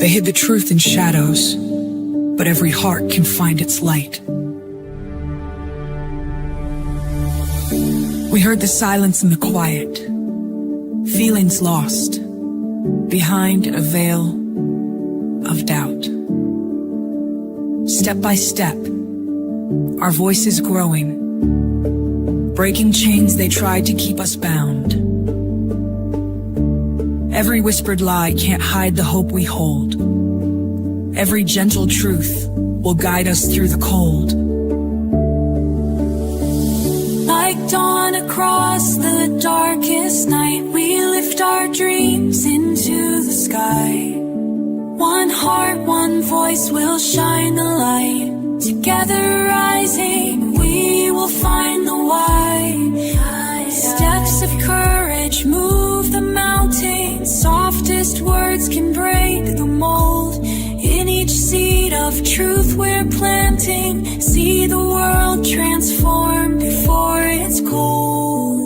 They hid the truth in shadows, but every heart can find its light. We heard the silence and the quiet, feelings lost behind a veil of doubt. Step by step, our voices growing, breaking chains they tried to keep us bound. Every whispered lie can't hide the hope we hold. Every gentle truth will guide us through the cold. Like dawn across the darkest night, we lift our dreams into the sky. One heart, one voice will shine the light. Together rising, we will find the why. Steps of courage move the mountain. Softest words can break the mold. In each seed of truth we're planting, see the world transform before it's cold.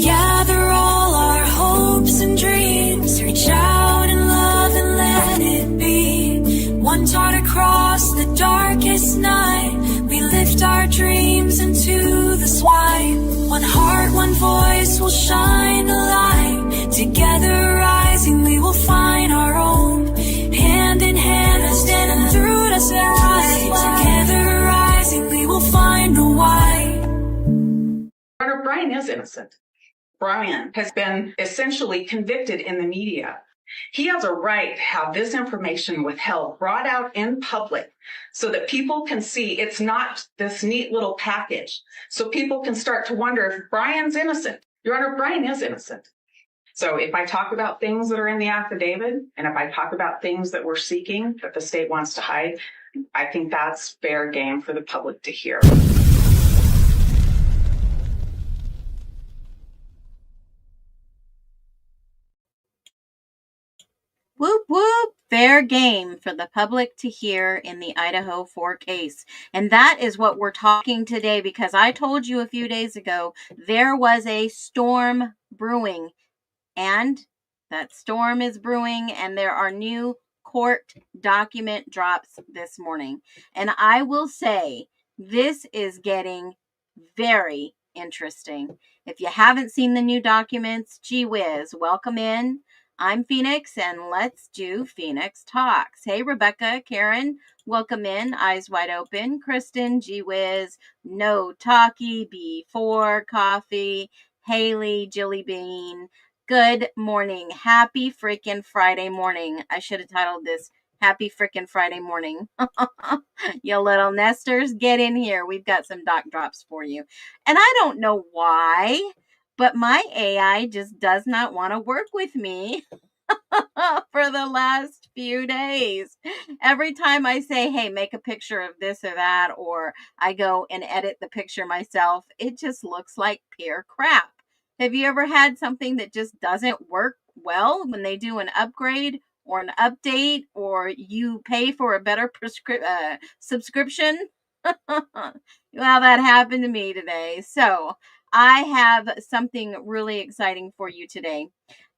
Gather all our hopes and dreams, reach out in love and let it be. One heart across the darkest night, we lift our dreams into the sky. One heart, one voice will shine the light. Together rising, we will find our own. Hand in hand, standing through the sky. Together rising, we will find the why. Brian is innocent. Brian has been essentially convicted in the media. He has a right to have this information withheld, brought out in public, so that people can see it's not this neat little package. So people can start to wonder if Brian's innocent. Your Honor, Brian is innocent. So if I talk about things that are in the affidavit, and if I talk about things that we're seeking that the state wants to hide, I think that's fair game for the public to hear. Whoop, whoop, fair game for the public to hear in the IDAHO4 case. And that is what we're talking today, because I told you a few days ago there was a storm brewing, and that storm is brewing, and there are new court document drops this morning. And I will say this is getting very interesting. If you haven't seen the new documents, gee whiz, welcome in. I'm Phoenix, and let's do Phoenix Talks. Hey, Rebecca, Karen, welcome in. Eyes wide open. Kristen, gee whiz, no talkie, B4, coffee, Haley, Jilly Bean. Good morning. Happy freaking Friday morning. I should have titled this Happy freaking Friday morning. You little nesters, get in here. We've got some doc drops for you. And I don't know why, but my AI just does not want to work with me for the last few days. Every time I say, hey, make a picture of this or that, or I go and edit the picture myself, it just looks like pure crap. Have you ever had something that just doesn't work well when they do an upgrade or an update, or you pay for a better subscription? Well, that happened to me today. So I have something really exciting for you today.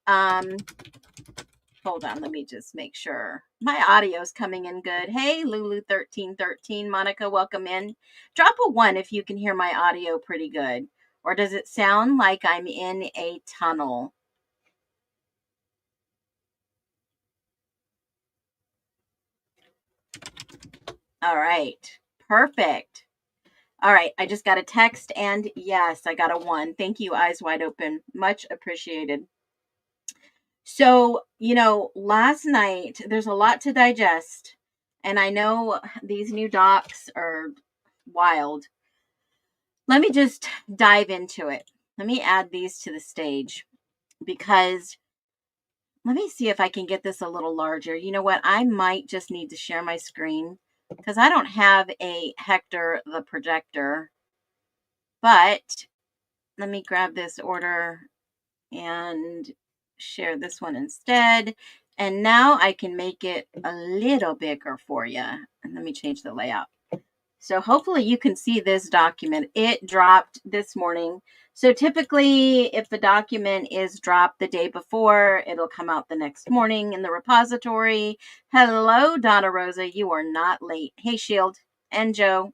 Hold on, let me just make sure my audio is coming in good. Hey, Lulu1313, Monica, welcome in. Drop a 1 if you can hear my audio pretty good. Or does it sound like I'm in a tunnel? All right, perfect. All right, I just got a text, and yes, I got a 1. Thank you, Eyes Wide Open. Much appreciated. So, last night, there's a lot to digest, and I know these new docs are wild. Let me just dive into it. Let me add these to the stage, because let me see if I can get this a little larger. You know what? I might just need to share my screen, because I don't have a Hector the projector. But let me grab this order and share this one instead. And now I can make it a little bigger for you. And Let me change the layout. So hopefully you can see this document. It dropped this morning. So typically if the document is dropped the day before, it'll come out the next morning in the repository. Hello, Donna Rosa. You are not late. Hey, Shield and Joe.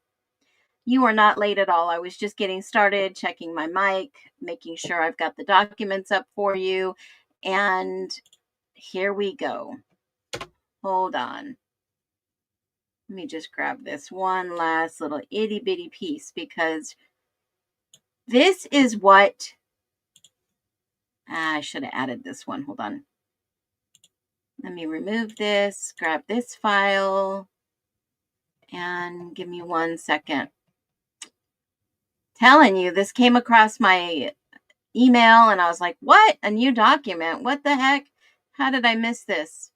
You are not late at all. I was just getting started, checking my mic, making sure I've got the documents up for you. And here we go. Hold on. Let me just grab this one last little itty bitty piece because this is what I should have added this one. Hold on. Let me remove this, grab this file, and give me 1 second. Telling you, this came across my email and I was like, what? A new document? What the heck? How did I miss this?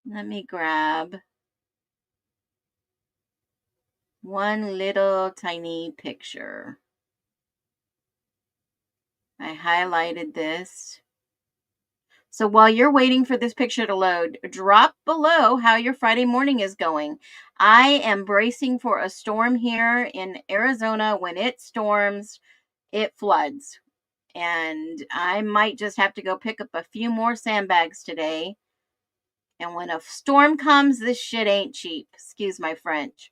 Let me grab one little tiny picture. I highlighted this. So while you're waiting for this picture to load, drop below how your Friday morning is going. I am bracing for a storm here in Arizona. When it storms, it floods. And I might just have to go pick up a few more sandbags today. And when a storm comes, this shit ain't cheap. Excuse my French.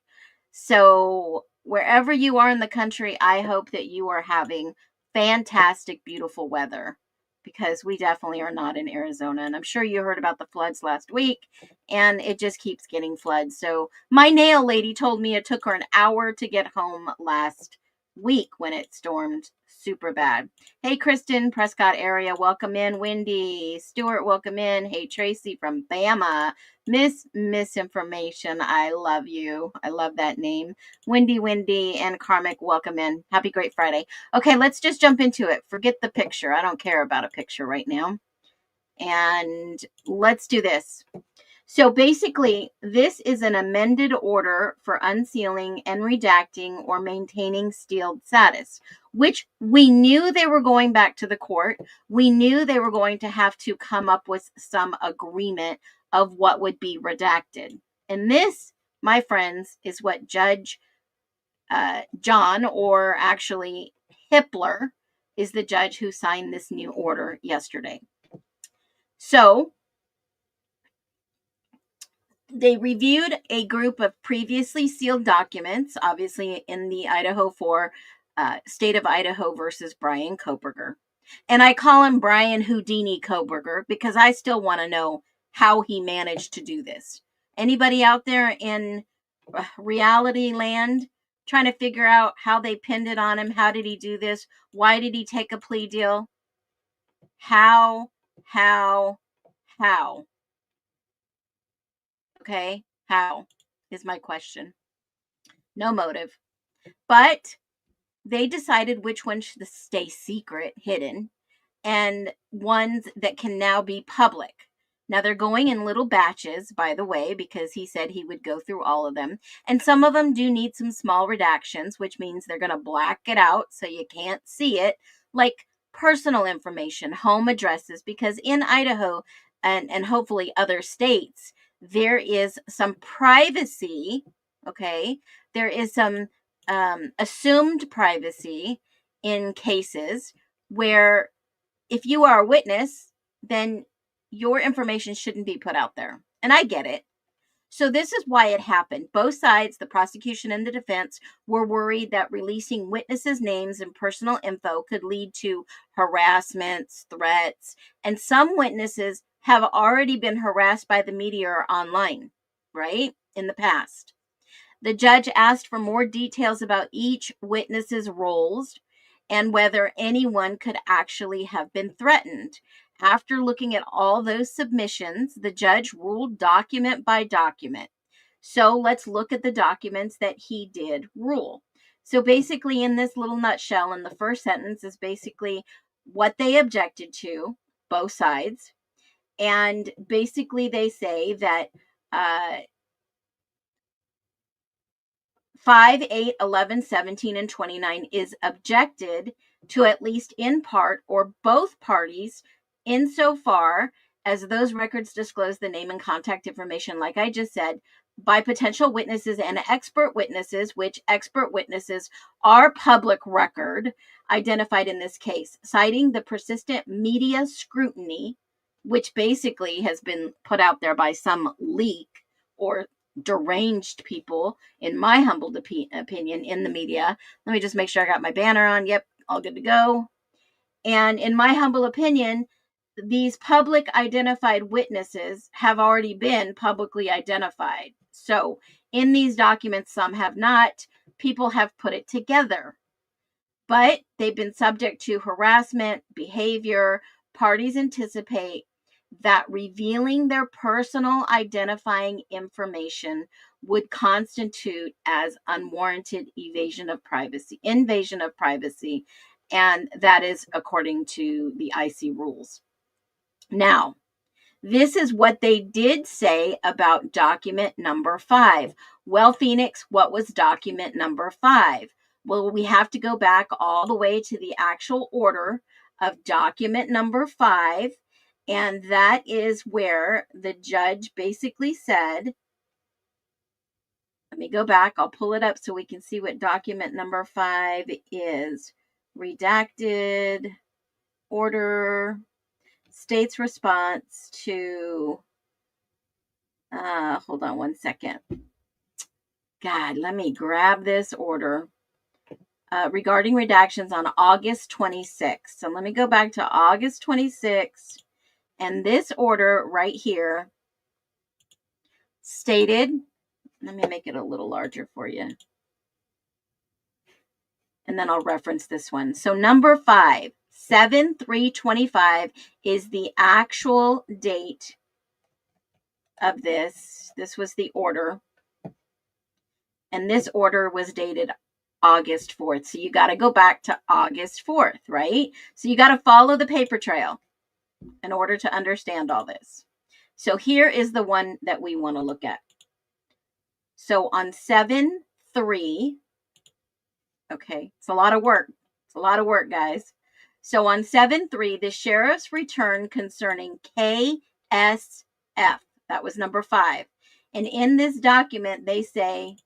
So wherever you are in the country, I hope that you are having fantastic, beautiful weather, because we definitely are not in Arizona. And I'm sure you heard about the floods last week, and it just keeps getting floods. So my nail lady told me it took her an hour to get home last week when it stormed super bad. Hey, Kristen, Prescott area, welcome in. Wendy, Stewart, welcome in. Hey, Tracy from Bama. Misinformation. I love you. I love that name. Wendy, and Karmic, welcome in. Happy Great Friday. Okay, let's just jump into it. Forget the picture. I don't care about a picture right now. And let's do this. So basically, this is an amended order for unsealing and redacting or maintaining sealed status, which we knew they were going back to the court. We knew they were going to have to come up with some agreement of what would be redacted. And this, my friends, is what Judge John, or actually Hippler, is the judge who signed this new order yesterday. So they reviewed a group of previously sealed documents, obviously in the IDAHO4, State of Idaho versus Brian Koberger. And I call him Brian Houdini Koberger because I still want to know how he managed to do this. Anybody out there in reality land trying to figure out how they pinned it on him? How did he do this? Why did he take a plea deal? How? Okay, how is my question. No motive. But they decided which ones should stay secret, hidden, and ones that can now be public. Now they're going in little batches, by the way, because he said he would go through all of them. And some of them do need some small redactions, which means they're going to black it out so you can't see it, like personal information, home addresses, because in Idaho and hopefully other states, there is some privacy, okay? There is some assumed privacy in cases where if you are a witness, then your information shouldn't be put out there. And I get it. So this is why it happened. Both sides, the prosecution and the defense, were worried that releasing witnesses' names and personal info could lead to harassments, threats, and some witnesses have already been harassed by the media or online, right, in the past. The judge asked for more details about each witness's roles and whether anyone could actually have been threatened. After looking at all those submissions, the judge ruled document by document. So let's look at the documents that he did rule. So basically, in this little nutshell, in the first sentence is basically what they objected to, both sides. And basically they say that 5, 8, 11, 17, and 29 is objected to at least in part or both parties insofar as those records disclose the name and contact information, like I just said, by potential witnesses and expert witnesses, which expert witnesses are public record identified in this case, citing the persistent media scrutiny, which basically has been put out there by some leak or deranged people, in my humble opinion, in the media. Let me just make sure I got my banner on. Yep, all good to go. And in my humble opinion, these public identified witnesses have already been publicly identified. So in these documents, some have not. People have put it together, but they've been subject to harassment, behavior. Parties anticipate that revealing their personal identifying information would constitute as unwarranted invasion of privacy, and that is according to the IC rules. Now, this is what they did say about document number 5. Well, Phoenix, what was document number 5? Well, we have to go back all the way to the actual order of document number 5. And that is where the judge basically said, let me go back. I'll pull it up so we can see what document number 5 is. Redacted order. State's response to, hold on one second. God, let me grab this order. Regarding redactions on August 26th. So let me go back to August 26th. And this order right here stated, let me make it a little larger for you. And then I'll reference this one. So number 5, 7/3/25 is the actual date of this. This was the order. And this order was dated August 4th. So you got to go back to August 4th, right? So you got to follow the paper trail in order to understand all this. So here is the one that we want to look at. So on 7/3, okay, it's a lot of work. It's a lot of work, guys. So on 7/3, the sheriff's return concerning KSF, that was number 5. And in this document, they say,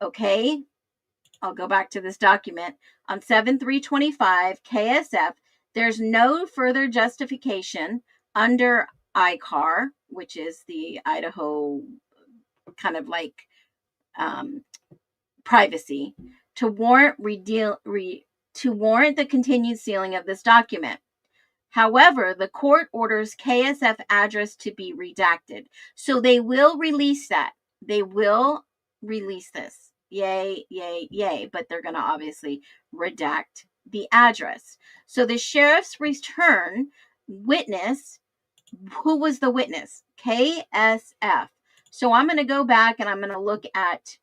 okay, I'll go back to this document. On 7/3/25, KSF, there's no further justification under ICAR, which is the Idaho kind of like privacy, to warrant the continued sealing of this document. However, the court orders KSF address to be redacted. So they will release that. They will release this. Yay, yay, yay. But they're going to obviously redact the address. So the sheriff's return witness, who was the witness? KSF. So I'm going to go back and I'm going to look at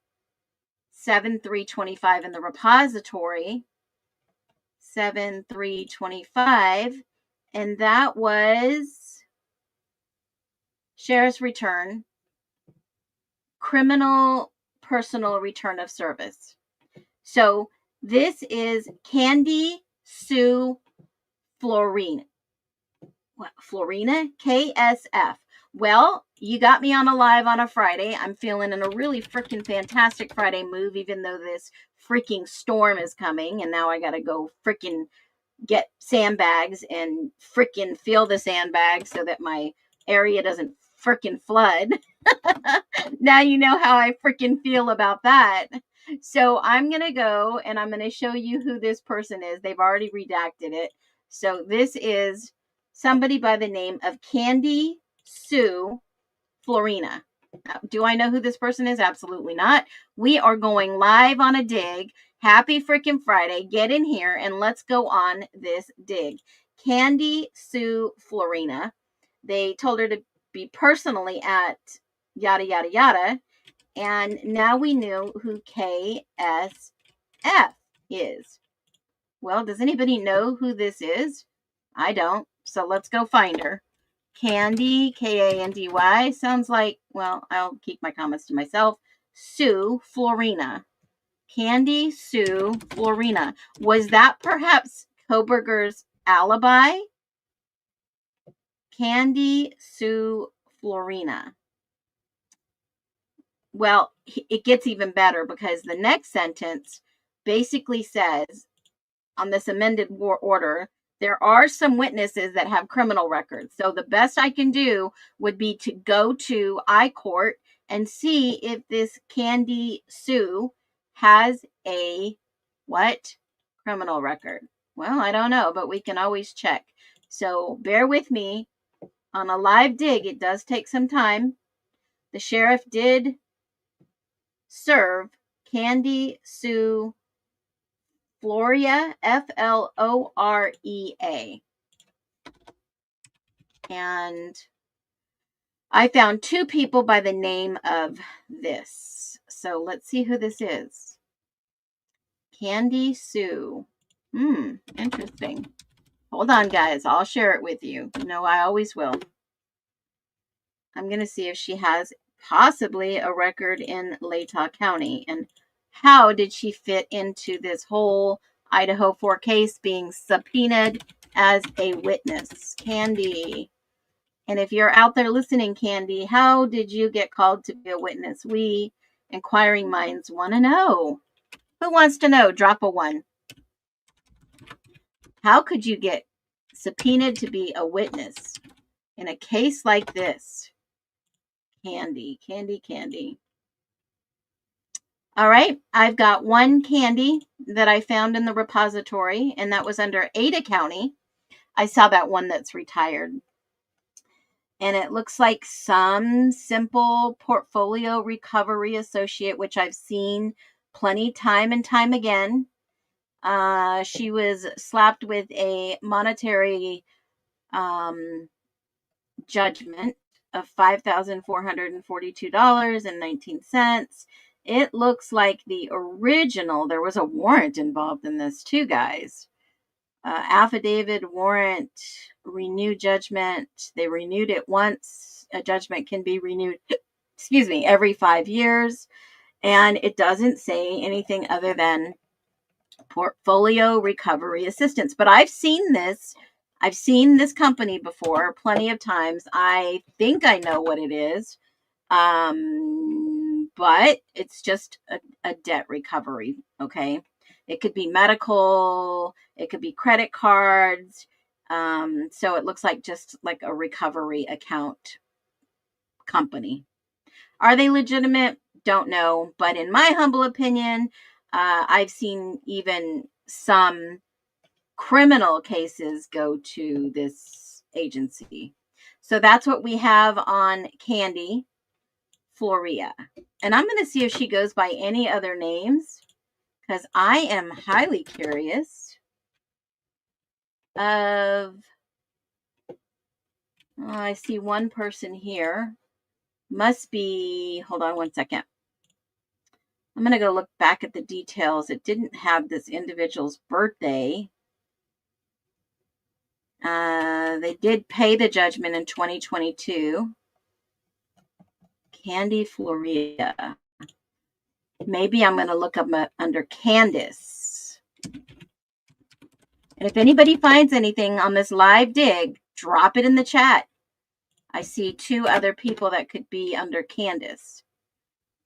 7/3/25 in the repository. 7/3/25. And that was sheriff's return, criminal personal return of service. So this is Candy Sue Florina. What? Florina? KSF. Well, you got me on a live on a Friday. I'm feeling in a really freaking fantastic Friday move, even though this freaking storm is coming. And now I got to go freaking get sandbags and freaking fill the sandbags so that my area doesn't freaking flood. Now you know how I freaking feel about that. So I'm going to go and I'm going to show you who this person is. They've already redacted it. So this is somebody by the name of Candy Sue Florina. Do I know who this person is? Absolutely not. We are going live on a dig. Happy freaking Friday. Get in here and let's go on this dig. Candy Sue Florina. They told her to be personally at yada, yada, yada. And now we know who KSF is. Well, does anybody know who this is? I don't. So let's go find her. Candy, Kandy, sounds like, well, I'll keep my comments to myself. Sue Florina. Candy Sue Florina. Was that perhaps Koberger's alibi? Candy Sue Florina. well, it gets even better because the next sentence basically says on this amended order, there are some witnesses that have criminal records. So the best I can do would be to go to I-Court and see if this Candy Sue has a what? Criminal record. Well, I don't know, but we can always check. So bear with me. On a live dig, it does take some time. The sheriff did serve Candy Sue Florea, Florea. And I found two people by the name of this. So let's see who this is. Candy Sue. Interesting. Hold on, guys. I'll share it with you. No, I always will. I'm going to see if she has possibly a record in Latah County. And how did she fit into this whole Idaho 4 case being subpoenaed as a witness? Candy. And if you're out there listening, Candy, how did you get called to be a witness? We inquiring minds want to know. Who wants to know? Drop a 1. How could you get subpoenaed to be a witness in a case like this? Candy, Candy, Candy. All right, I've got one Candy that I found in the repository, and that was under Ada County. I saw that one that's retired. And it looks like some simple portfolio recovery associate, which I've seen plenty time and time again. She was slapped with a monetary judgment of $5,442.19. It looks like the original, there was a warrant involved in this too, guys. Affidavit, warrant, renew judgment. They renewed it once. A judgment can be renewed, every 5 years. And it doesn't say anything other than portfolio recovery assistance. But I've seen this. I've seen this company before plenty of times. I think I know what it is. But it's just a debt recovery. Okay. It could be medical. It could be credit cards. So it looks like just like a recovery account company. Are they legitimate? Don't know. But in my humble opinion, I've seen even some criminal cases go to this agency. So that's what we have on Candy Florea. And I'm going to see if she goes by any other names, because I am highly curious of, I see one person here. Must be, hold on one second. I'm going to go look back at the details. It didn't have this individual's birthday. They did pay the judgment in 2022. Candy Florea. Maybe I'm going to look up under Candace. And if anybody finds anything on this live dig, drop it in the chat. I see 2 other people that could be under Candace.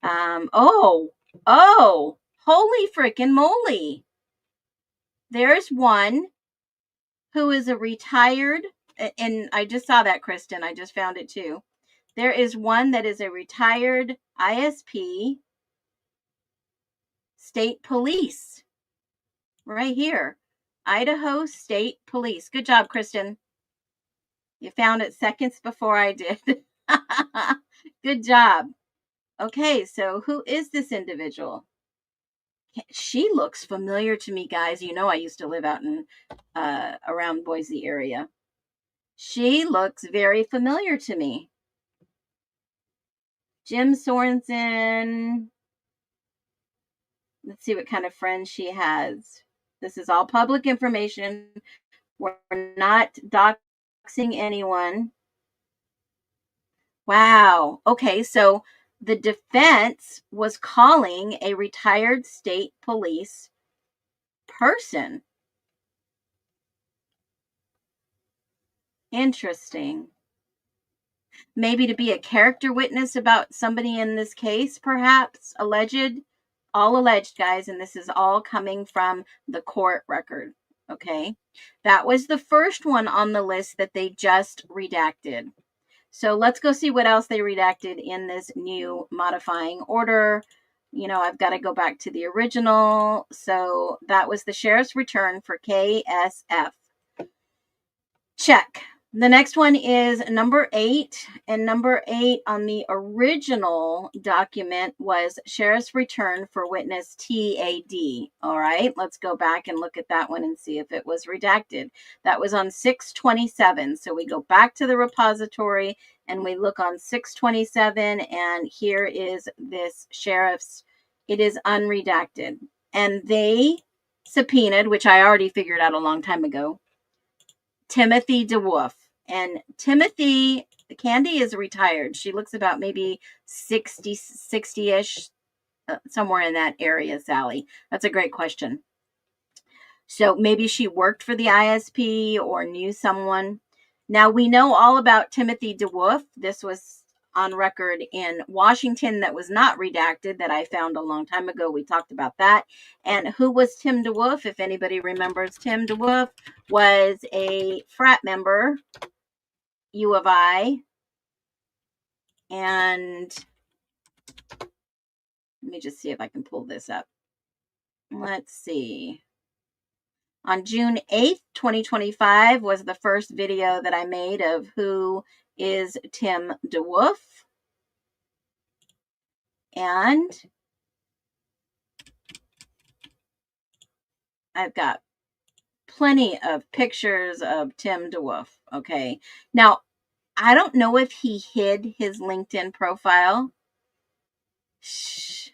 Oh, holy frickin' moly. There's one who is a retired, and I just saw that, Kristen. I just found it too. There is one that is a retired ISP state police right here. Idaho State Police. Good job, Kristen. You found it seconds before I did. Good job. Okay, so who is this individual? She looks familiar to me, guys. You know I used to live out in around Boise area. She looks very familiar to me. Jim Sorensen. Let's see what kind of friends she has. This is all public information. We're not doxing anyone. Wow. Okay, so the defense was calling a retired state police person. Interesting. maybe to be a character witness about somebody in this case, perhaps, alleged. All alleged, guys, and this is all coming from the court record, okay? That was the first one on the list that they just redacted. So let's go see what else they redacted in this new modifying order. You know, I've got to go back to the original. So that was the sheriff's return for KSF. Check. The next one is number 8, and number 8 on the original document was sheriff's return for witness TAD. All right, let's go back and look at that one and see if it was redacted. That was on 6/27. So we go back to the repository and we look on 6/27, and here is this sheriff's. It is unredacted, and they subpoenaed, which I already figured out a long time ago, Timothy DeWolf. And Timothy, Candy is retired. She looks about maybe 60-ish, somewhere in that area, Sally. That's a great question. So maybe she worked for the ISP or knew someone. Now, we know all about Timothy DeWolf. This was on record in Washington that was not redacted, that I found a long time ago. We talked about that. And who was Tim DeWolf? If anybody remembers, Tim DeWolf was a frat member, U of I. And let me just see if I can pull this up. Let's see. On June 8th, 2025 was the first video that I made of who is Tim DeWolf. And I've got plenty of pictures of Tim DeWolf. Okay. Now, I don't know if he hid his LinkedIn profile. Shh.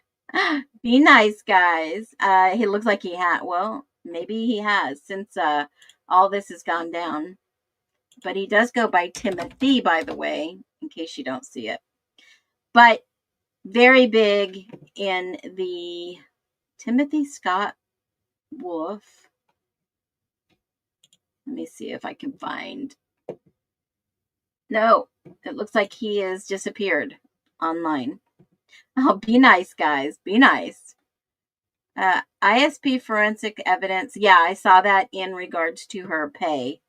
Be nice, guys. He looks like he had. Well, maybe he has, since all this has gone down. But he does go by Timothy, by the way, in case you don't see it. But very big in the Timothy Scott Wolf. Let me see if I can find. No, it looks like he has disappeared online. Oh, be nice, guys. Be nice. ISP forensic evidence. Yeah, I saw that in regards to her pay.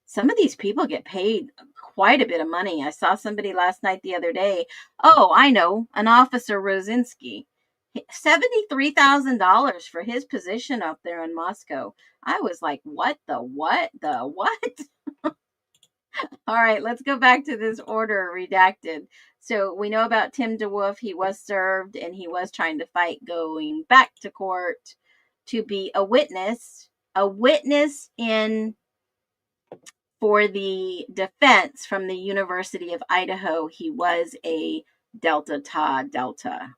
Some of these people get paid quite a bit of money. I saw somebody last night the other day. Oh, I know. An Officer Rosinski. $73,000 for his position up there in Moscow. I was like, what the what? The what? All right, let's go back to this order redacted. So we know about Tim DeWolf. He was served and he was trying to fight going back to court to be a witness in for the defense from the University of Idaho. He was a Delta,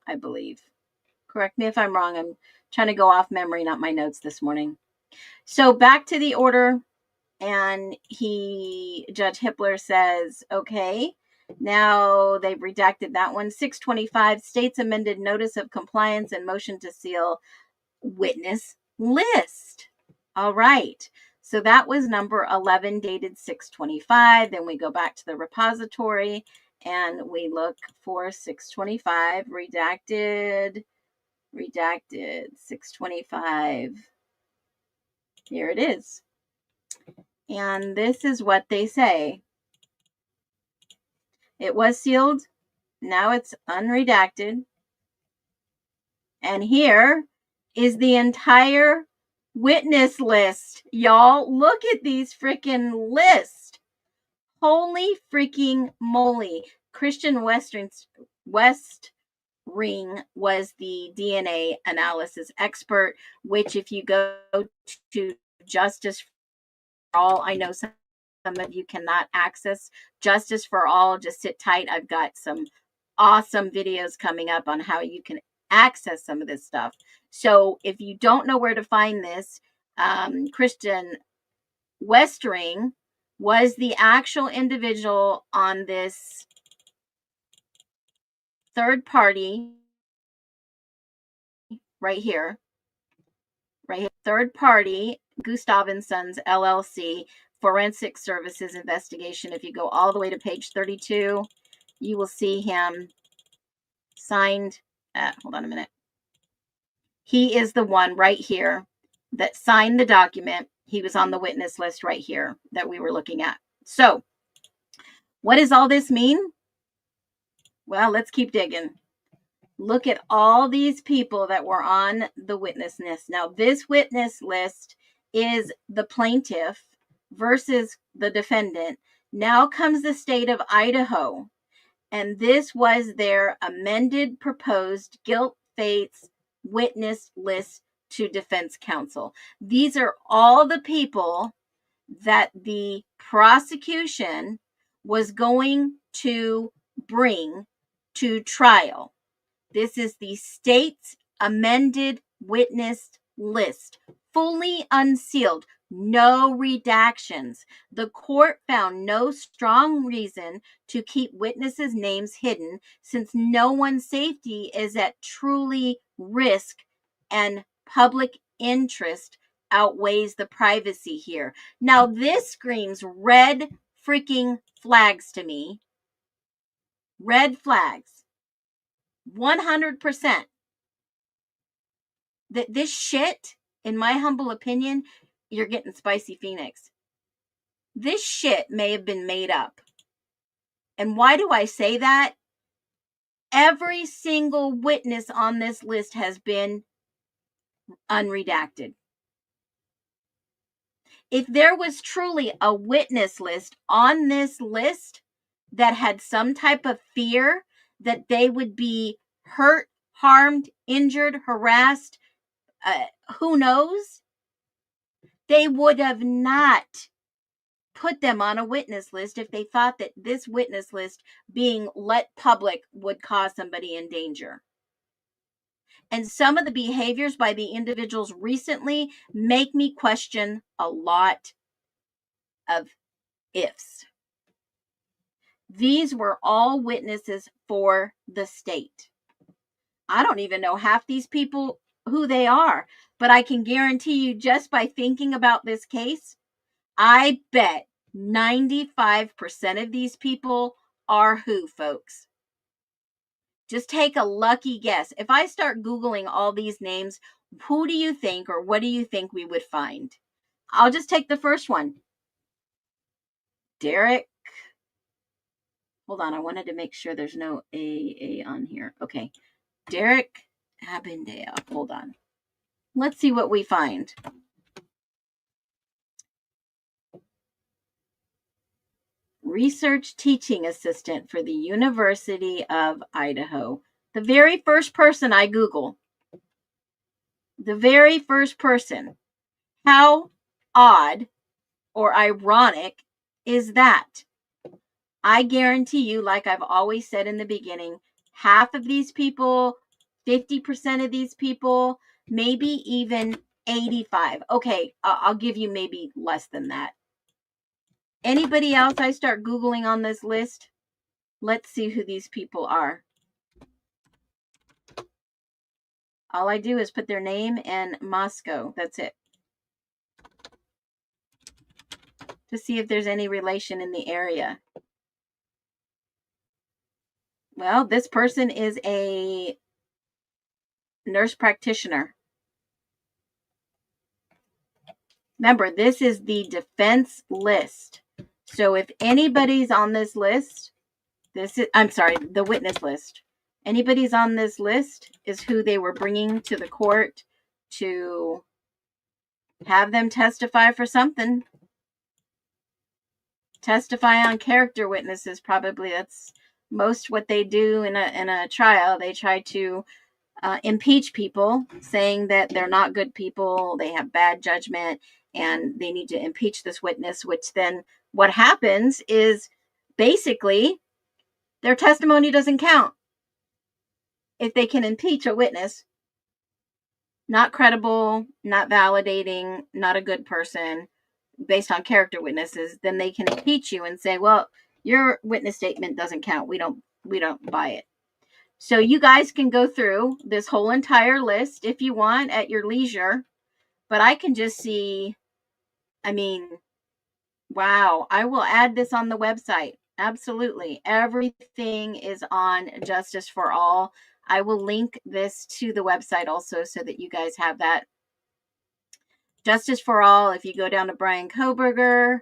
I believe. Correct me if I'm wrong. I'm trying to go off memory, not my notes this morning. So back to the order. And Judge Hippler says, okay, now they've redacted that one. 6/25, states amended notice of compliance and motion to seal witness list. All right. So that was number 11, dated 6/25. Then we go back to the repository and we look for 6/25, redacted, 6/25. Here it is. And this is what they say. It was sealed. Now it's unredacted. And here is the entire witness list. Y'all, look at these freaking lists. Holy freaking moly. Christian Westring was the DNA analysis expert, which if you go to Justice All, I know some of you cannot access Justice for All. Just sit tight. I've got some awesome videos coming up on how you can access some of this stuff. So if you don't know where to find this, Christian Westring was the actual individual on this third party right here. Third party, Gustav & Sons LLC, Forensic Services Investigation. If you go all the way to page 32, you will see him signed. Hold on a minute. He is the one right here that signed the document. He was on the witness list right here that we were looking at. So, what does all this mean? Well, let's keep digging. Look at all these people that were on the witness list. Now, this witness list is the plaintiff versus the defendant. Now comes the state of Idaho, and this was their amended proposed guilt phase witness list to defense counsel. These are all the people that the prosecution was going to bring to trial. This is the state's amended witness list, fully unsealed, no redactions. The court found no strong reason to keep witnesses' names hidden since no one's safety is at truly risk and public interest outweighs the privacy here. Now, this screams red freaking flags to me. Red flags. 100%. That this shit, in my humble opinion, you're getting spicy Phoenix. This shit may have been made up. And why do I say that? Every single witness on this list has been unredacted. If there was truly a witness list on this list that had some type of fear that they would be hurt, harmed, injured, harassed, who knows? They would have not put them on a witness list if they thought that this witness list being let public would cause somebody in danger. And some of the behaviors by the individuals recently make me question a lot of ifs. These were all witnesses for the state. I don't even know half these people who they are, but I can guarantee you just by thinking about this case, I bet 95% of these people are who, folks? Just take a lucky guess. If I start Googling all these names, who do you think or what do you think we would find? I'll just take the first one. Derek. Hold on, I wanted to make sure there's no A on here. Okay. Derek Abendale. Hold on. Let's see what we find. Research teaching assistant for the University of Idaho. The very first person I Google. The very first person. How odd or ironic is that? I guarantee you, like I've always said in the beginning, half of these people, 50% of these people, maybe even 85. Okay, I'll give you maybe less than that. Anybody else I start Googling on this list? Let's see who these people are. All I do is put their name and Moscow. That's it. To see if there's any relation in the area. Well, this person is a nurse practitioner. Remember, this is the defense list. So if anybody's on this list, the witness list. Anybody's on this list is who they were bringing to the court to have them testify for something. Testify on character witnesses, probably. That's most what they do in a trial. They try to impeach people, saying that they're not good people, they have bad judgment, and they need to impeach this witness, which then what happens is basically their testimony doesn't count if they can impeach a witness. Not credible, not validating, not a good person, based on character witnesses, then they can impeach you and say, well, your witness statement doesn't count. We don't buy it. So you guys can go through this whole entire list if you want at your leisure. But I can just see, wow, I will add this on the website. Absolutely. Everything is on Justice for All. I will link this to the website also so that you guys have that. Justice for All, if you go down to Brian Koberger,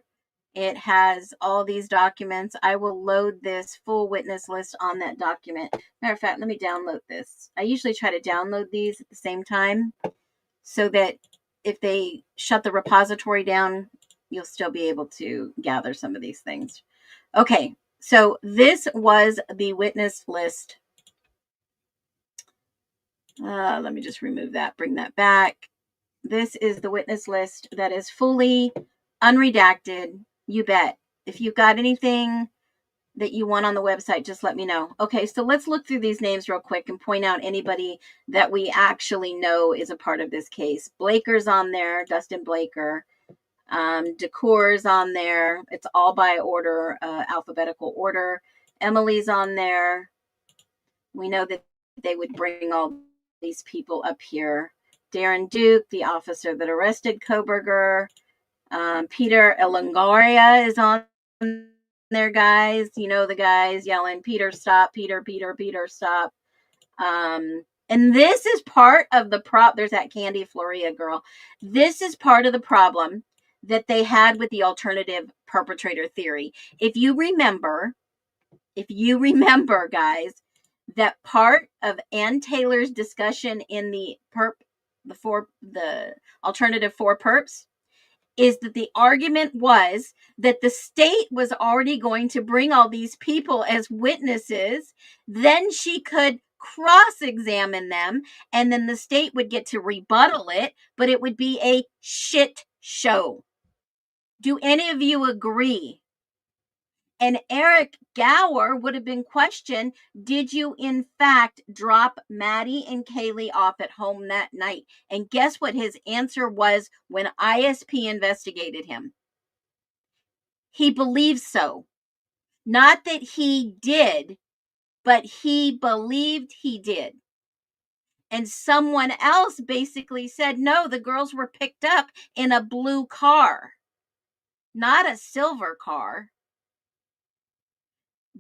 it has all these documents. I will load this full witness list on that document. Matter of fact, let me download this. I usually try to download these at the same time so that if they shut the repository down, you'll still be able to gather some of these things. Okay, so this was the witness list. Let me just remove that, bring that back. This is the witness list that is fully unredacted. You bet. If you've got anything that you want on the website, just let me know. Okay, so let's look through these names real quick and point out anybody that we actually know is a part of this case. Blaker's on there, Dustin Blaker. Decor's on there. It's all by order, alphabetical order. Emily's on there. We know that they would bring all these people up here. Darren Duke, the officer that arrested Koberger. Peter Elangaria is on there, guys. You know the guys yelling, Peter, stop, Peter, Peter, Peter, stop. And this is part of the there's that Candy Floria girl. This is part of the problem that they had with the alternative perpetrator theory. If you remember, guys, that part of Ann Taylor's discussion in the alternative four perps is that the argument was that the state was already going to bring all these people as witnesses. Then she could cross-examine them, and then the state would get to rebuttal it, but it would be a shit show. Do any of you agree? And Eric Gower would have been questioned, did you in fact drop Maddie and Kaylee off at home that night? And guess what his answer was when ISP investigated him? He believes so. Not that he did, but he believed he did. And someone else basically said, no, the girls were picked up in a blue car, not a silver car.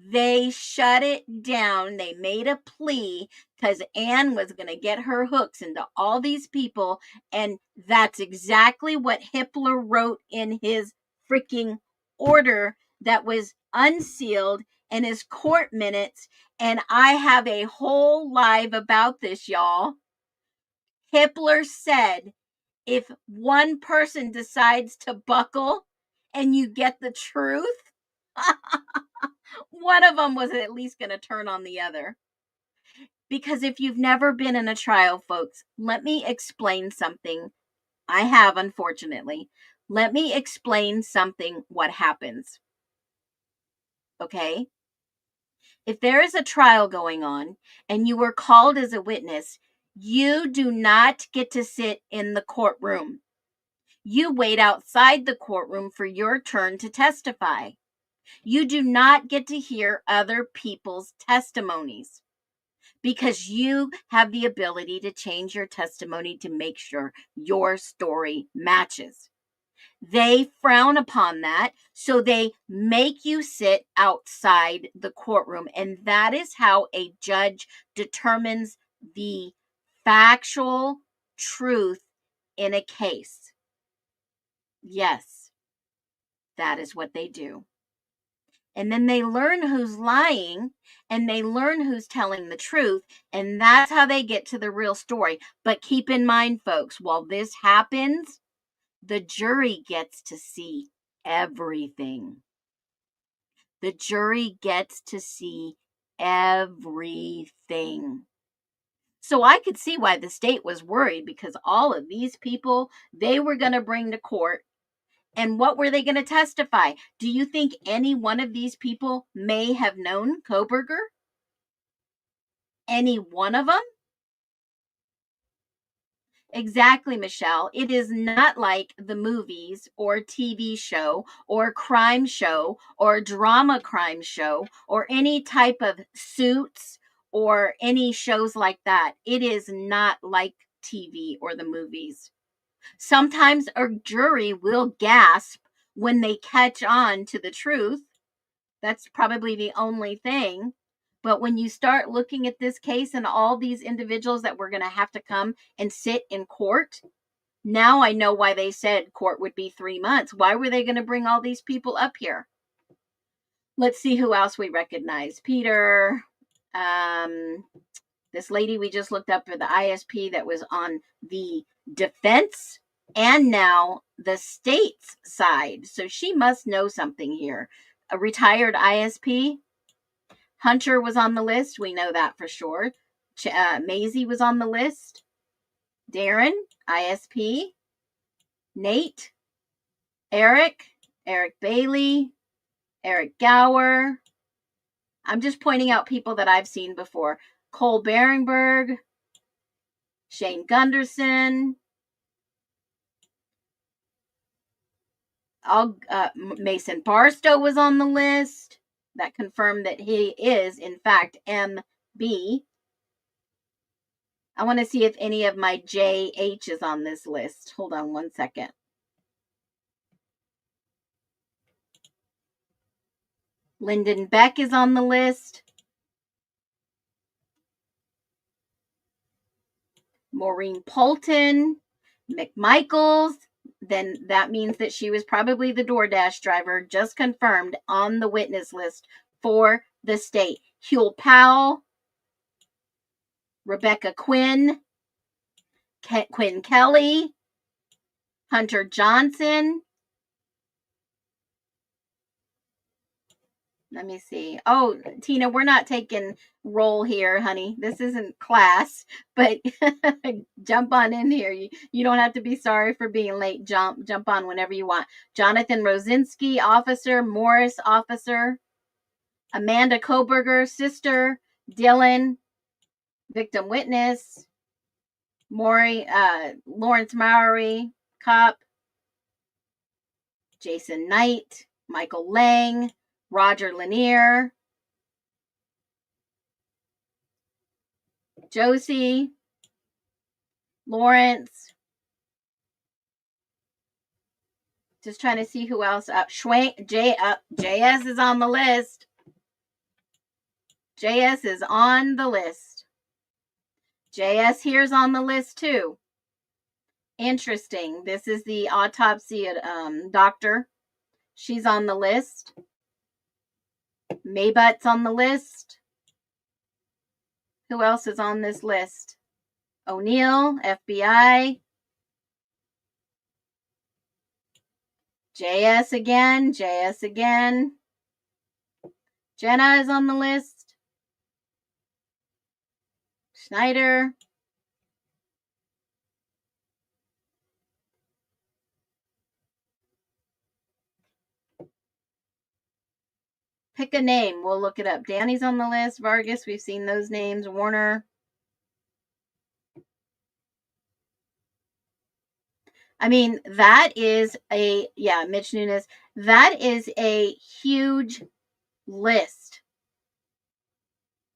They shut it down. They made a plea because Anne was going to get her hooks into all these people. And that's exactly what Hitler wrote in his freaking order that was unsealed in his court minutes. And I have a whole live about this, y'all. Hitler said, if one person decides to buckle and you get the truth, one of them was at least going to turn on the other. Because if you've never been in a trial, folks, let me explain something. I have, unfortunately. Let me explain something what happens. Okay? If there is a trial going on and you were called as a witness, you do not get to sit in the courtroom. You wait outside the courtroom for your turn to testify. You do not get to hear other people's testimonies because you have the ability to change your testimony to make sure your story matches. They frown upon that, so they make you sit outside the courtroom. And that is how a judge determines the factual truth in a case. Yes, that is what they do. And then they learn who's lying and they learn who's telling the truth. And that's how they get to the real story. But keep in mind, folks, while this happens, the jury gets to see everything. The jury gets to see everything. So I could see why the state was worried, because all of these people they were going to bring to court. And what were they going to testify? Do you think any one of these people may have known Koberger? Any one of them? Exactly, Michelle. It is not like the movies or TV show or crime show or drama crime show or any type of Suits or any shows like that. It is not like TV or the movies. Sometimes a jury will gasp when they catch on to the truth. That's probably the only thing. But when you start looking at this case and all these individuals that were going to have to come and sit in court, now I know why they said court would be 3 months. Why were they going to bring all these people up here? Let's see who else we recognize. Peter, this lady we just looked up for the ISP that was on the defense and now the state's side. So she must know something here. A retired ISP. Hunter was on the list. We know that for sure. Maisie was on the list. Darren, ISP. Nate. Eric Bailey. Eric Gower. I'm just pointing out people that I've seen before. Cole Berenberg. Shane Gunderson. Mason Barstow was on the list. That confirmed that he is, in fact, MB. I want to see if any of my JH is on this list. Hold on one second. Lyndon Beck is on the list. Maureen Polton. McMichaels. Then that means that she was probably the DoorDash driver, just confirmed on the witness list for the state. Huel Powell, Rebecca Quinn, Quinn Kelly, Hunter Johnson. Let me see. Oh, Tina, we're not taking roll here, honey. This isn't class, but jump on in here. You don't have to be sorry for being late. Jump on whenever you want. Jonathan Rosinski, officer. Morris, officer. Amanda Koberger, sister. Dylan, victim witness. Lawrence Mowry, cop. Jason Knight, Michael Lang, Roger Lanier, Josie, Lawrence. Just trying to see who else. JS is on the list. JS is on the list. JS here's on the list too. Interesting. This is the autopsy doctor. She's on the list. Maybutt's on the list. Who else is on this list? O'Neill, FBI. JS again. Jenna is on the list. Schneider. Pick a name. We'll look it up. Danny's on the list. Vargas, we've seen those names. Warner. I mean, that is Mitch Nunes. That is a huge list.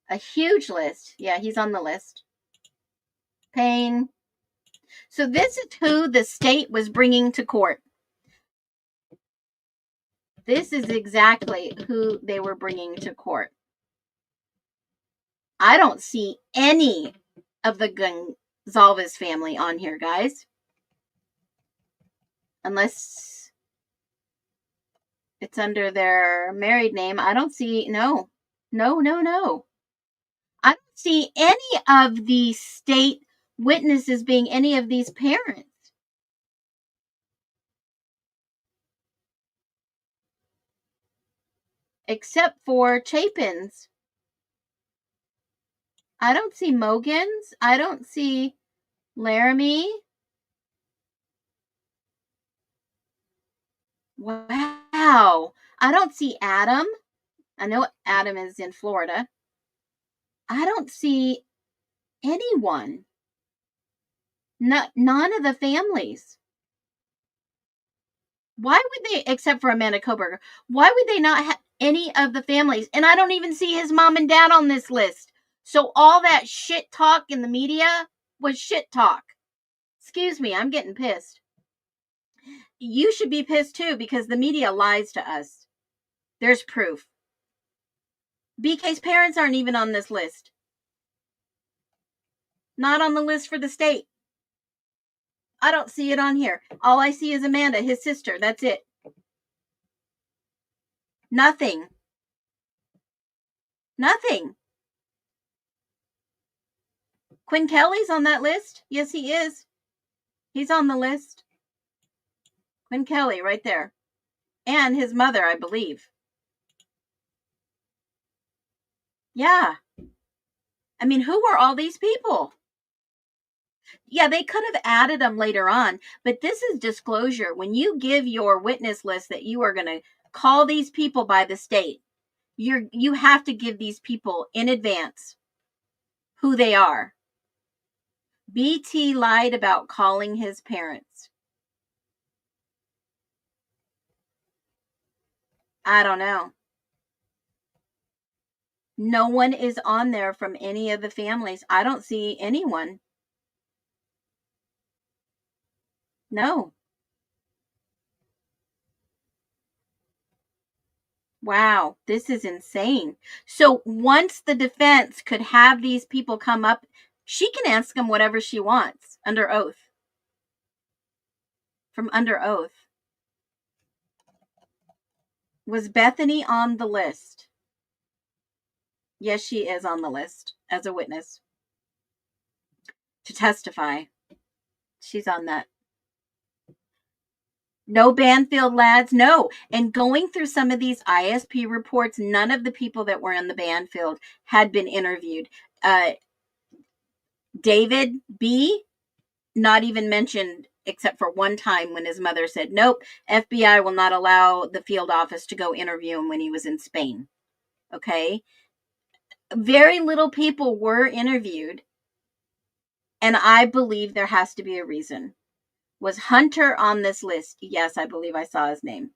A huge list. Yeah, he's on the list. Payne. So this is who the state was bringing to court. This is exactly who they were bringing to court. I don't see any of the Gonzalez family on here, guys. Unless it's under their married name. I don't see, no. I don't see any of the state witnesses being any of these parents. Except for Chapin's. I don't see Mogan's. I don't see Laramie. Wow. I don't see Adam. I know Adam is in Florida. I don't see anyone. None of the families. Why would they, except for Amanda Koberger, why would they not have any of the families? And I don't even see his mom and dad on this list. So all that shit talk in the media was shit talk. Excuse me, I'm getting pissed. You should be pissed too because the media lies to us. There's proof. BK's parents aren't even on this list. Not on the list for the state. I don't see it on here. All I see is Amanda, his sister. That's it. Nothing. Nothing. Quinn Kelly's on that list. Yes, he is. He's on the list. Quinn Kelly, right there. And his mother, I believe. Yeah. I mean, who were all these people? Yeah, they could have added them later on, but this is disclosure. When you give your witness list that you are going to call these people by the state, you have to give these people in advance who they are. BT lied about calling his parents. I don't know. No one is on there from any of the families. I don't see anyone. No. Wow, this is insane. So once the defense could have these people come up, she can ask them whatever she wants under oath. From under oath. Was Bethany on the list? Yes, she is on the list as a witness to testify. She's on that. No Banfield lads, no. And going through some of these ISP reports, none of the people that were in the Banfield had been interviewed. David B., not even mentioned except for one time when his mother said, nope, FBI will not allow the field office to go interview him when he was in Spain. Okay? Very little people were interviewed, and I believe there has to be a reason. Was Hunter on this list? Yes, I believe I saw his name.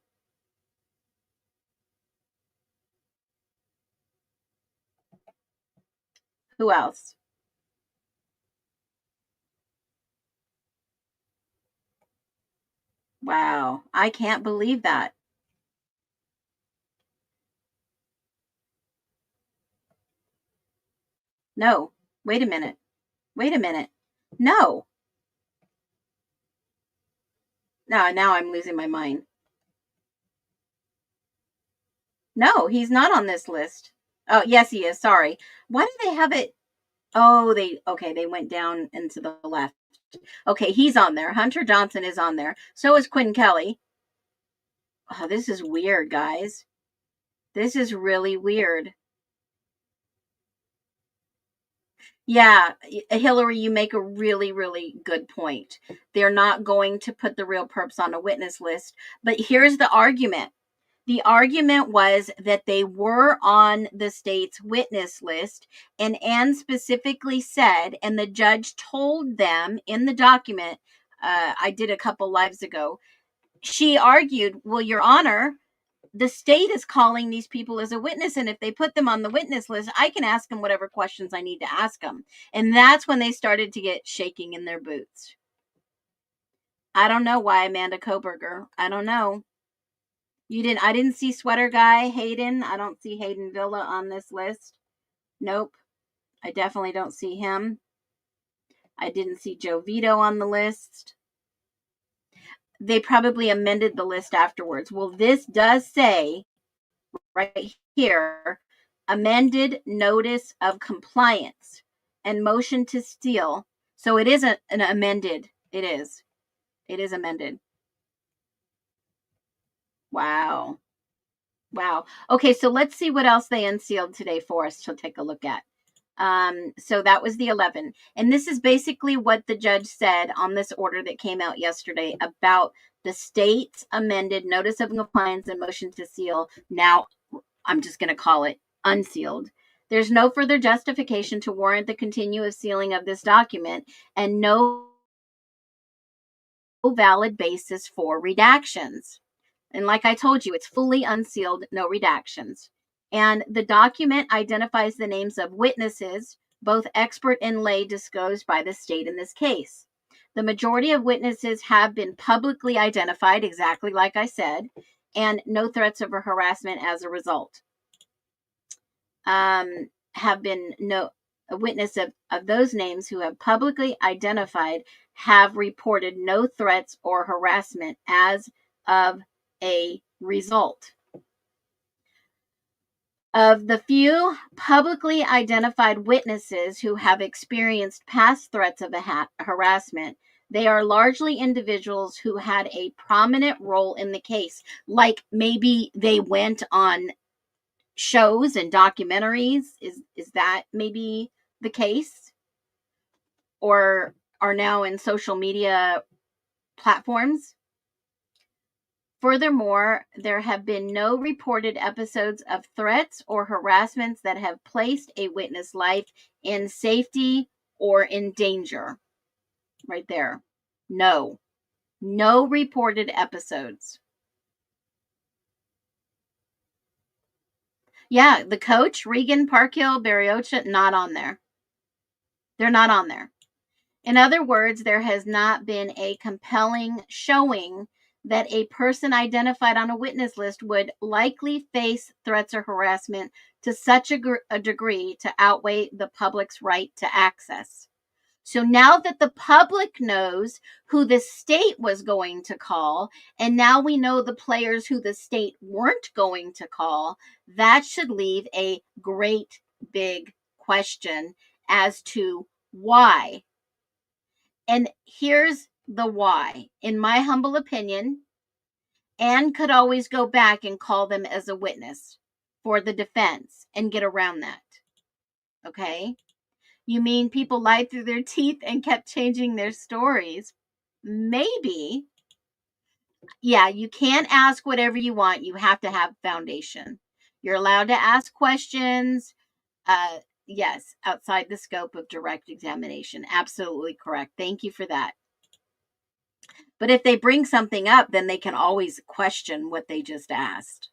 Who else? Wow, I can't believe that. No, wait a minute. Wait a minute. No. No, now I'm losing my mind. No, he's not on this list. Oh, yes, he is. Sorry. Why do they have it? Oh, they went down into the left. Okay, he's on there. Hunter Johnson is on there. So is Quinn Kelly. Oh, this is weird, guys. This is really weird. Yeah, Hillary, you make a really, really good point. They're not going to put the real perps on a witness list. But here's the argument. The argument was that they were on the state's witness list, and Anne specifically said, and the judge told them in the document, I did a couple lives ago, she argued, well, Your Honor, the state is calling these people as a witness, and if they put them on the witness list, I can ask them whatever questions I need to ask them. And that's when they started to get shaking in their boots. I don't know why Amanda Koberger. I don't know. I didn't see Sweater Guy, Hayden. I don't see Hayden Villa on this list. Nope. I definitely don't see him. I didn't see Joe Vito on the list. They probably amended the list afterwards. Well, this does say right here, amended notice of compliance and motion to seal. So it is an amended. It is. It is amended. Wow. Wow. Okay, so let's see what else they unsealed today for us to take a look at. So that was the 11. And this is basically what the judge said on this order that came out yesterday about the state's amended notice of compliance and motion to seal. Now, I'm just going to call it unsealed. There's no further justification to warrant the continuous sealing of this document, and no valid basis for redactions. And like I told you, it's fully unsealed, no redactions. And the document identifies the names of witnesses, both expert and lay, disclosed by the state in this case. The majority of witnesses have been publicly identified, exactly like I said, and no threats of harassment as a result. have been a witness of those names who have publicly identified have reported no threats or harassment as of a result. Of the few publicly identified witnesses who have experienced past threats of harassment, they are largely individuals who had a prominent role in the case. Like maybe they went on shows and documentaries. Is that maybe the case? Or are now in social media platforms? Furthermore, there have been no reported episodes of threats or harassments that have placed a witness' life in safety or in danger. Right there. No reported episodes. Yeah, the coach, Regan, Parkhill, Barriocha, not on there. They're not on there. In other words, there has not been a compelling showing that a person identified on a witness list would likely face threats or harassment to such a degree to outweigh the public's right to access. So now that the public knows who the state was going to call, and now we know the players who the state weren't going to call, that should leave a great big question as to why. And here's the why. In my humble opinion, Anne could always go back and call them as a witness for the defense and get around that. Okay? You mean people lied through their teeth and kept changing their stories? Maybe. Yeah, you can't ask whatever you want. You have to have foundation. You're allowed to ask questions. Yes, outside the scope of direct examination. Absolutely correct. Thank you for that. But if they bring something up, then they can always question what they just asked.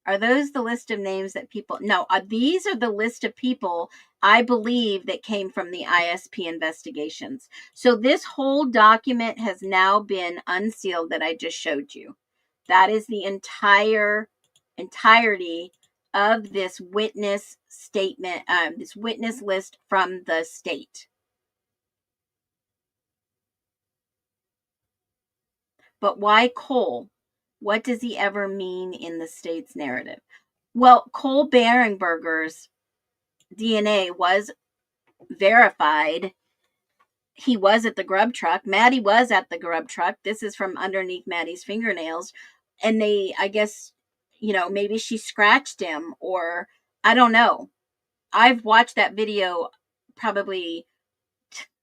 Are those the list of names that people... No, these are the list of people I believe that came from the ISP investigations. So this whole document has now been unsealed that I just showed you. That is the entirety of this witness statement, this witness list from the state. But why Cole? What does he ever mean in the state's narrative? Well, Cole Berenberger's DNA was verified. He was at the grub truck. Maddie was at the grub truck. This is from underneath Maddie's fingernails. And they, I guess, maybe she scratched him, or I don't know. I've watched that video probably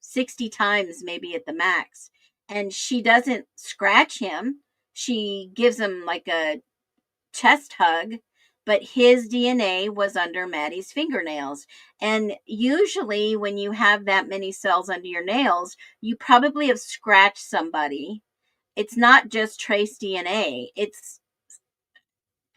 60 times, maybe at the max. And she doesn't scratch him. She gives him like a chest hug, but his DNA was under Maddie's fingernails. And usually when you have that many cells under your nails, you probably have scratched somebody. It's not just trace DNA. It's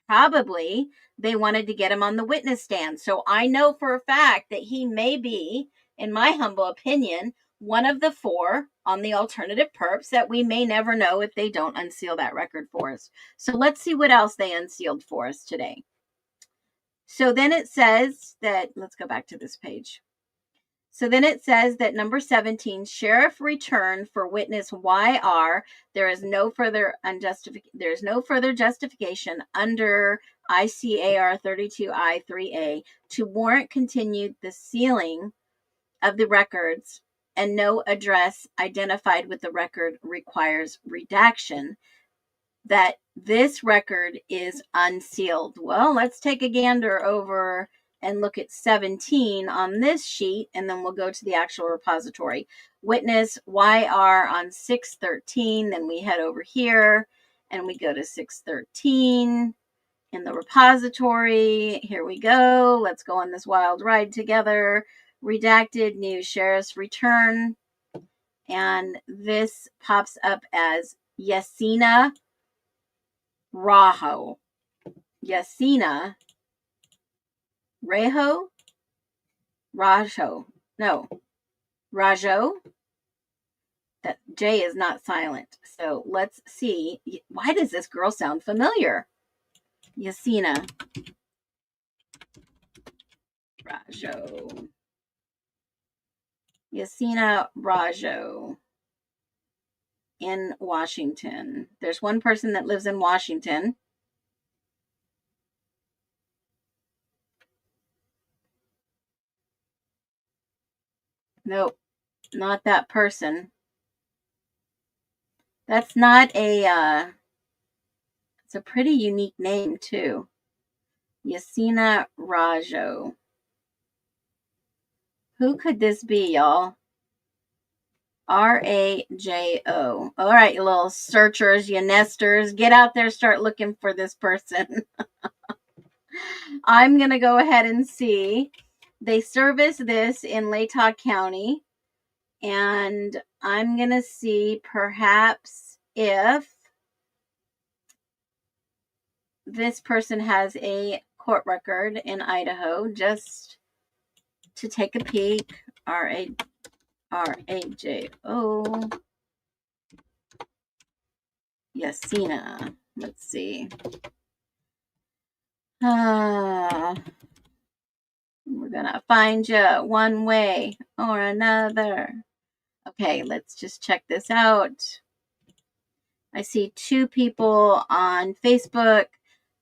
probably they wanted to get him on the witness stand. So I know for a fact that he may be, in my humble opinion, one of the 4 on the alternative perps that we may never know if they don't unseal that record for us. So let's see what else they unsealed for us today. So then it says that, let's go back to this page. So then it says that number 17, sheriff returned for witness YR. There is no further justification under ICAR 32I3A to warrant continued the sealing of the records, and no address identified with the record requires redaction, that this record is unsealed. Well, let's take a gander over and look at 17 on this sheet, and then we'll go to the actual repository. Witness YR on 613, then we head over here, and we go to 613 in the repository. Here we go. Let's go on this wild ride together. Redacted, new sheriff's return, and this pops up as Yasina Rajo. Yasina Rajo? Rajo. No. Rajo? That J is not silent. So let's see. Why does this girl sound familiar? Yasina. Rajo. Yasina Rajo in Washington. There's one person that lives in Washington. Nope, not that person. That's not a, it's a pretty unique name too. Yasina Rajo. Who could this be, y'all? Rajo. All right, you little searchers, you nesters, get out there, start looking for this person. I'm going to go ahead and see. They service this in Latah County, and I'm going to see perhaps if this person has a court record in Idaho, just to take a peek. Rajo. Yasina. Let's see. We're going to find you one way or another. Okay, let's just check this out. I see 2 people on Facebook.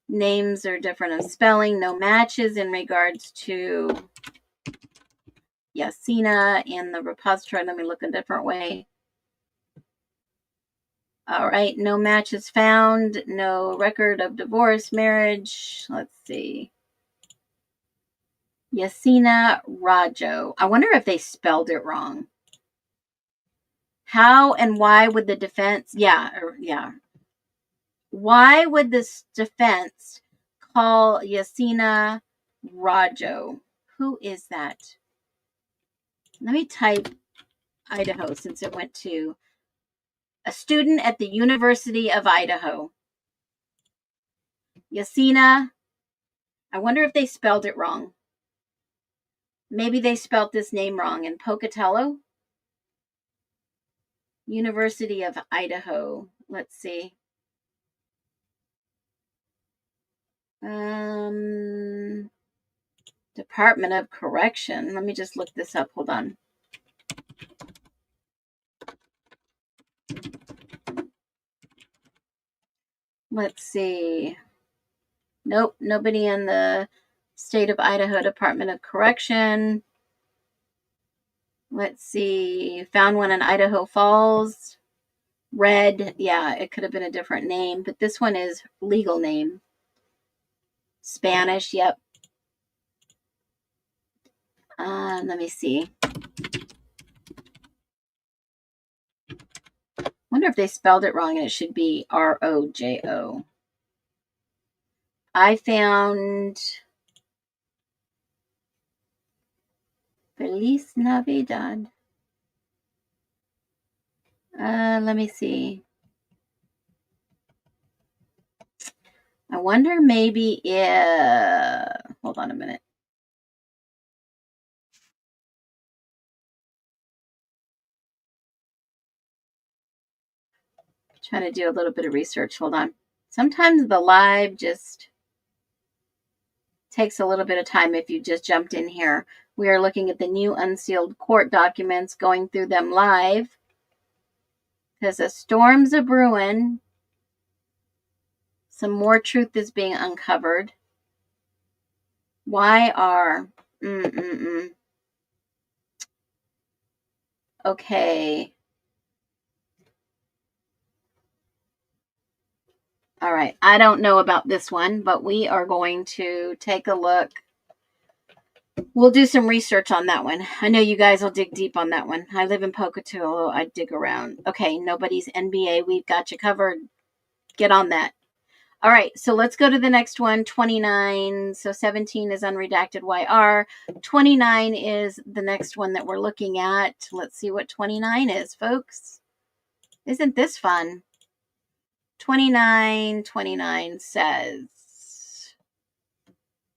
Names are different in spelling. No matches in regards to Yasina in the repository. Let me look a different way. All right, no matches found. No record of divorce, marriage. Let's see. Yasina Rajo. I wonder if they spelled it wrong. How and why would the defense? Yeah. Why would this defense call Yasina Rajo? Who is that? Let me type Idaho since it went to a student at the University of Idaho. Yasina. I wonder if they spelled it wrong. Maybe they spelled this name wrong in Pocatello. University of Idaho. Let's see. Department of Correction. Let me just look this up. Hold on. Let's see. Nope, nobody in the state of Idaho Department of Correction. Let's see. Found one in Idaho Falls. Red. Yeah, it could have been a different name, but this one is legal name. Spanish. Yep. Let me see. Wonder if they spelled it wrong and it should be Rojo. I found Feliz Navidad. Let me see. I wonder maybe if... Hold on a minute. Trying to do a little bit of research. Hold on. Sometimes the live just takes a little bit of time if you just jumped in here. We are looking at the new unsealed court documents, going through them live. Because a storm's a brewing. Some more truth is being uncovered. Why are... Okay. All right. I don't know about this one, but we are going to take a look. We'll do some research on that one. I know you guys will dig deep on that one. I live in Pocatello. I dig around. Okay. Nobody's NBA. We've got you covered. Get on that. All right. So let's go to the next one. 29. So 17 is unredacted YR. 29 is the next one that we're looking at. Let's see what 29 is, folks. Isn't this fun? 29 says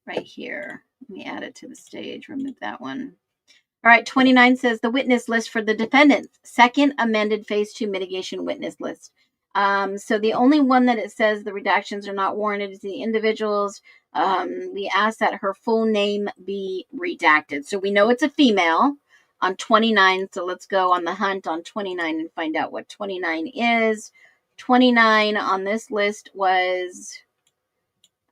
right here. Let me add it to the stage. Remove that one. All right. 29 says the witness list for the defendant's second amended phase 2 mitigation witness list. So the only one that it says the redactions are not warranted is the individuals. We ask that her full name be redacted. So we know it's a female on 29. So let's go on the hunt on 29 and find out what 29 is. 29 on this list was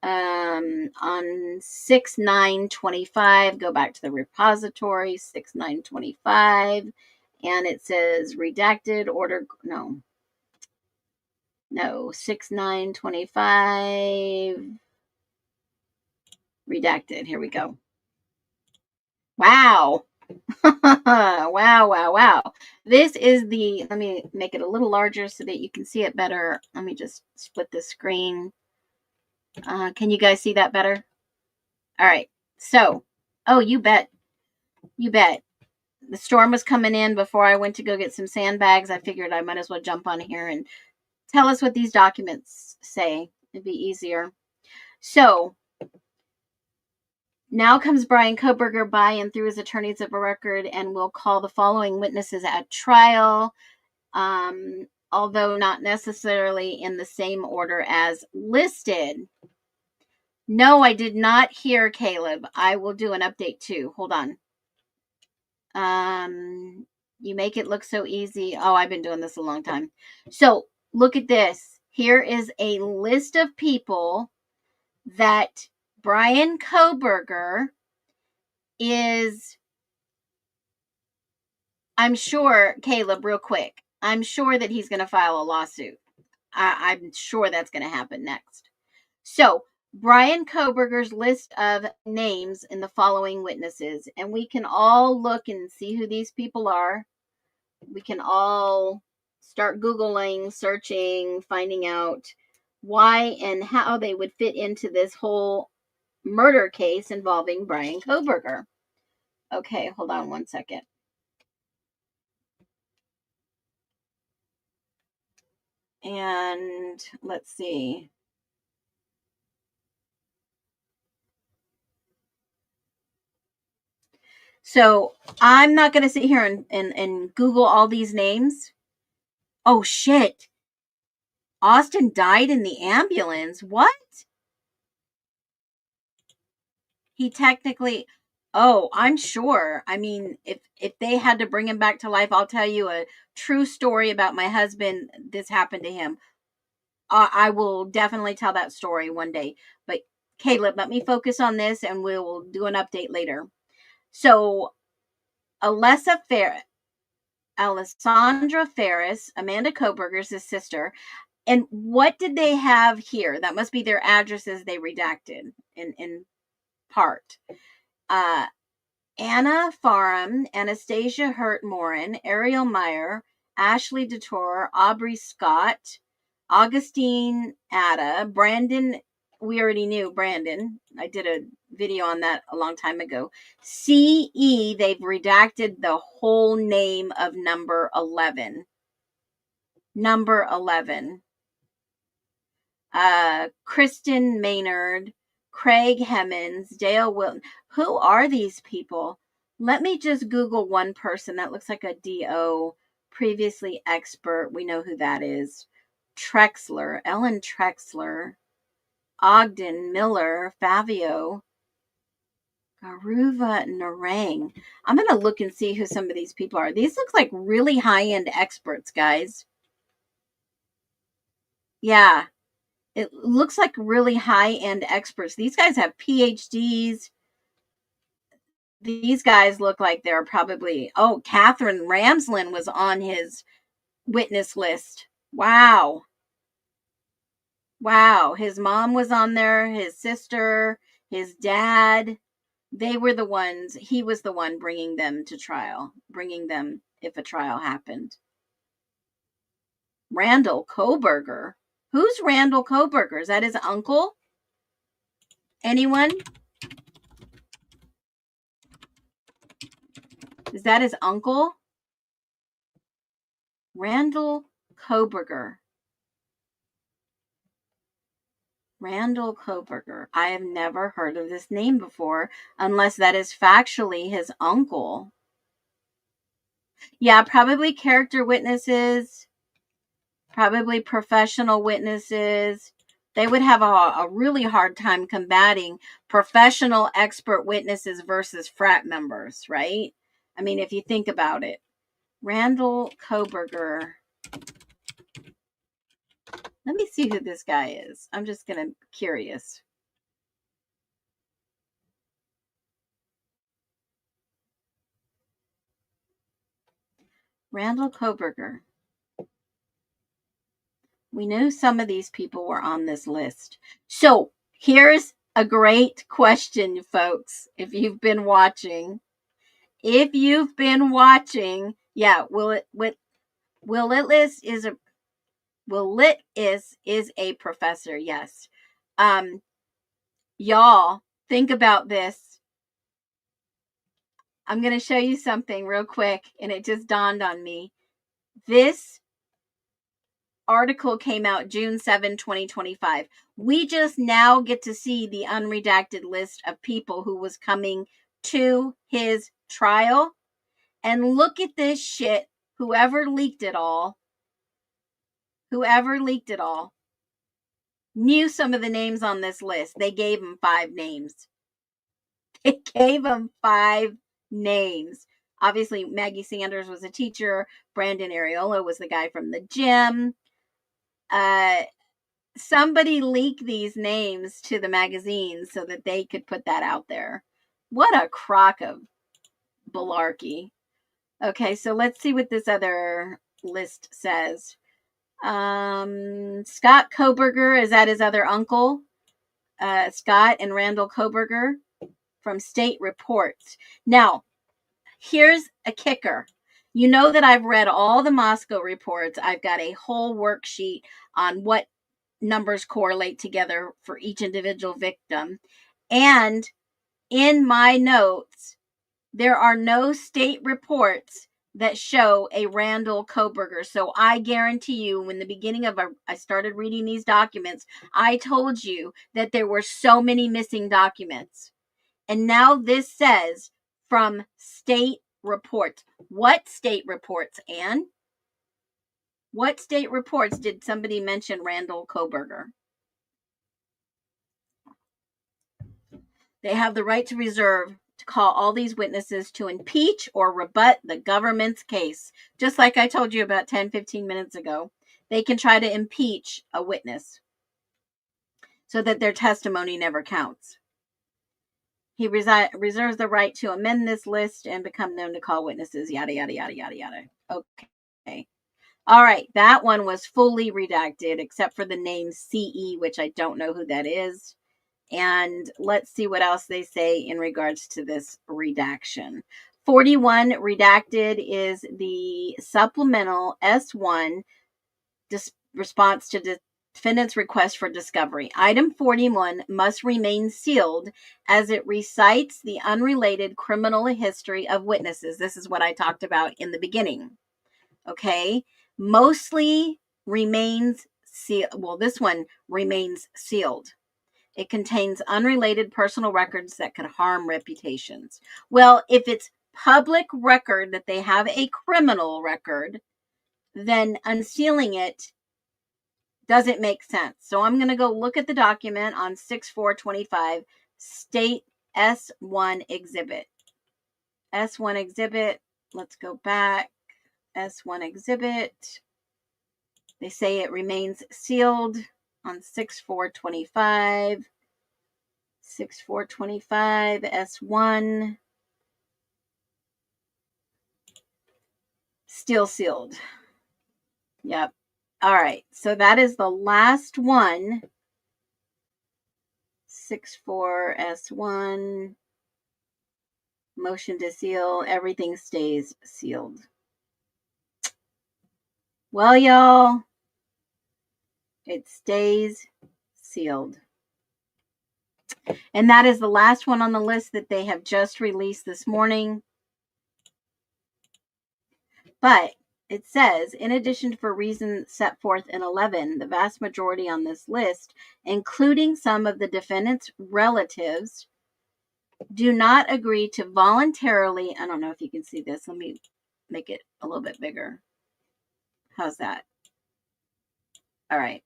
on 6/9/25. Go back to the repository, 6/9/25, and it says redacted order. No, 6/9/25 redacted. Here we go. Wow. Wow. This is the, let me make it a little larger so that you can see it better. Let me just split the screen. Can you guys see that better? All right. So, oh, you bet. The storm was coming in before I went to go get some sandbags. I figured I might as well jump on here and tell us what these documents say. It'd be easier. So, now comes Brian Koberger by and through his attorneys of a record and will call the following witnesses at trial, although not necessarily in the same order as listed. No, I did not hear Caleb. I will do an update too. Hold on. You make it look so easy. Oh, I've been doing this a long time. So look at this. Here is a list of people that Brian Koberger is, I'm sure, Caleb, real quick, I'm sure that he's going to file a lawsuit. I'm sure that's going to happen next. So, Brian Koberger's list of names in the following witnesses, and we can all look and see who these people are. We can all start Googling, searching, finding out why and how they would fit into this whole murder case involving Brian Koberger. Okay, hold on one second. And let's see. So I'm not going to sit here and Google all these names. Oh, shit. Austin died in the ambulance. What? He technically... Oh, I'm sure. I mean, if they had to bring him back to life, I'll tell you a true story about my husband. This happened to him. I will definitely tell that story one day. But Caleb, let me focus on this and we'll do an update later. So, Alessandra Ferris, Amanda Koberger's sister. And what did they have here? That must be their addresses they redacted in part. Anna Farham, Anastasia Hurt-Morin, Ariel Meyer, Ashley DeTore, Aubrey Scott, Augustine Atta, Brandon. We already knew Brandon. I did a video on that a long time ago. CE, they've redacted the whole name of number 11. Number 11. Kristen Maynard, Craig Hemmons, Dale Wilton. Who are these people? Let me just Google one person. That looks like a DO. Previously expert. We know who that is. Trexler. Ellen Trexler. Ogden Miller. Favio. Garuva Narang. I'm going to look and see who some of these people are. These look like really high-end experts, guys. Yeah. It looks like really high-end experts. These guys have PhDs. These guys look like they're probably... Oh, Catherine Ramslin was on his witness list. Wow. His mom was on there. His sister. His dad. They were the ones... He was the one bringing them to trial. Bringing them if a trial happened. Randall Koberger. Who's Randall Koberger? Is that his uncle? Anyone? Is that his uncle? Randall Koberger. Randall Koberger. I have never heard of this name before, unless that is factually his uncle. Yeah, probably character witnesses. probably professional witnesses. They would have a really hard time combating professional expert witnesses versus frat members, right? I mean, if you think about it. Randall Koberger. Let me see who this guy is. I'm just going to curious. Randall Koberger. We knew some of these people were on this list. So here's a great question, folks. If you've been watching, yeah, Willis is a professor. Yes. Y'all think about this. I'm going to show you something real quick, and it just dawned on me. This article came out June 7, 2025. We just now get to see the unredacted list of people who was coming to his trial. And look at this shit. Whoever leaked it all knew some of the names on this list. They gave him 5 names. Obviously, Maggie Sanders was a teacher. Brandon Areola was the guy from the gym. Somebody leaked these names to the magazine so that they could put that out there. What a crock of malarkey. Okay, so let's see what this other list says. Scott Koberger, is that his other uncle? Scott and Randall Koberger from State Reports. Now, here's a kicker. You know that I've read all the Moscow reports. I've got a whole worksheet on what numbers correlate together for each individual victim. And in my notes, there are no state reports that show a Randall Koberger. So I guarantee you, when the beginning of I started reading these documents, I told you that there were so many missing documents. And now this says from state reports. What state reports, Anne? What state reports did somebody mention Randall Koberger? They have the right to reserve to call all these witnesses to impeach or rebut the government's case. Just like I told you about 10, 15 minutes ago. They can try to impeach a witness so that their testimony never counts. He reserves the right to amend this list and become known to call witnesses, yada, yada, yada, yada, yada. Okay. All right. That one was fully redacted except for the name CE, which I don't know who that is. And let's see what else they say in regards to this redaction. 41 redacted is the supplemental S1 response to defendant's request for discovery. Item 41 must remain sealed as it recites the unrelated criminal history of witnesses. This is what I talked about in the beginning. Okay. Mostly remains sealed. Well, this one remains sealed. It contains unrelated personal records that could harm reputations. Well, if it's public record that they have a criminal record, then unsealing it doesn't make sense. So I'm going to go look at the document on 6/4/25, State S1 exhibit. S1 exhibit. Let's go back. S1 exhibit. They say it remains sealed on 6/4/25. 6/4/25 S1. Still sealed. Yep. All right. So that is the last one. 6/4 S1. Motion to seal. Everything stays sealed. Well, y'all, it stays sealed. And that is the last one on the list that they have just released this morning. But it says, in addition for reasons set forth in 11, the vast majority on this list, including some of the defendant's relatives, do not agree to voluntarily, I don't know if you can see this. Let me make it a little bit bigger. How's that? All right.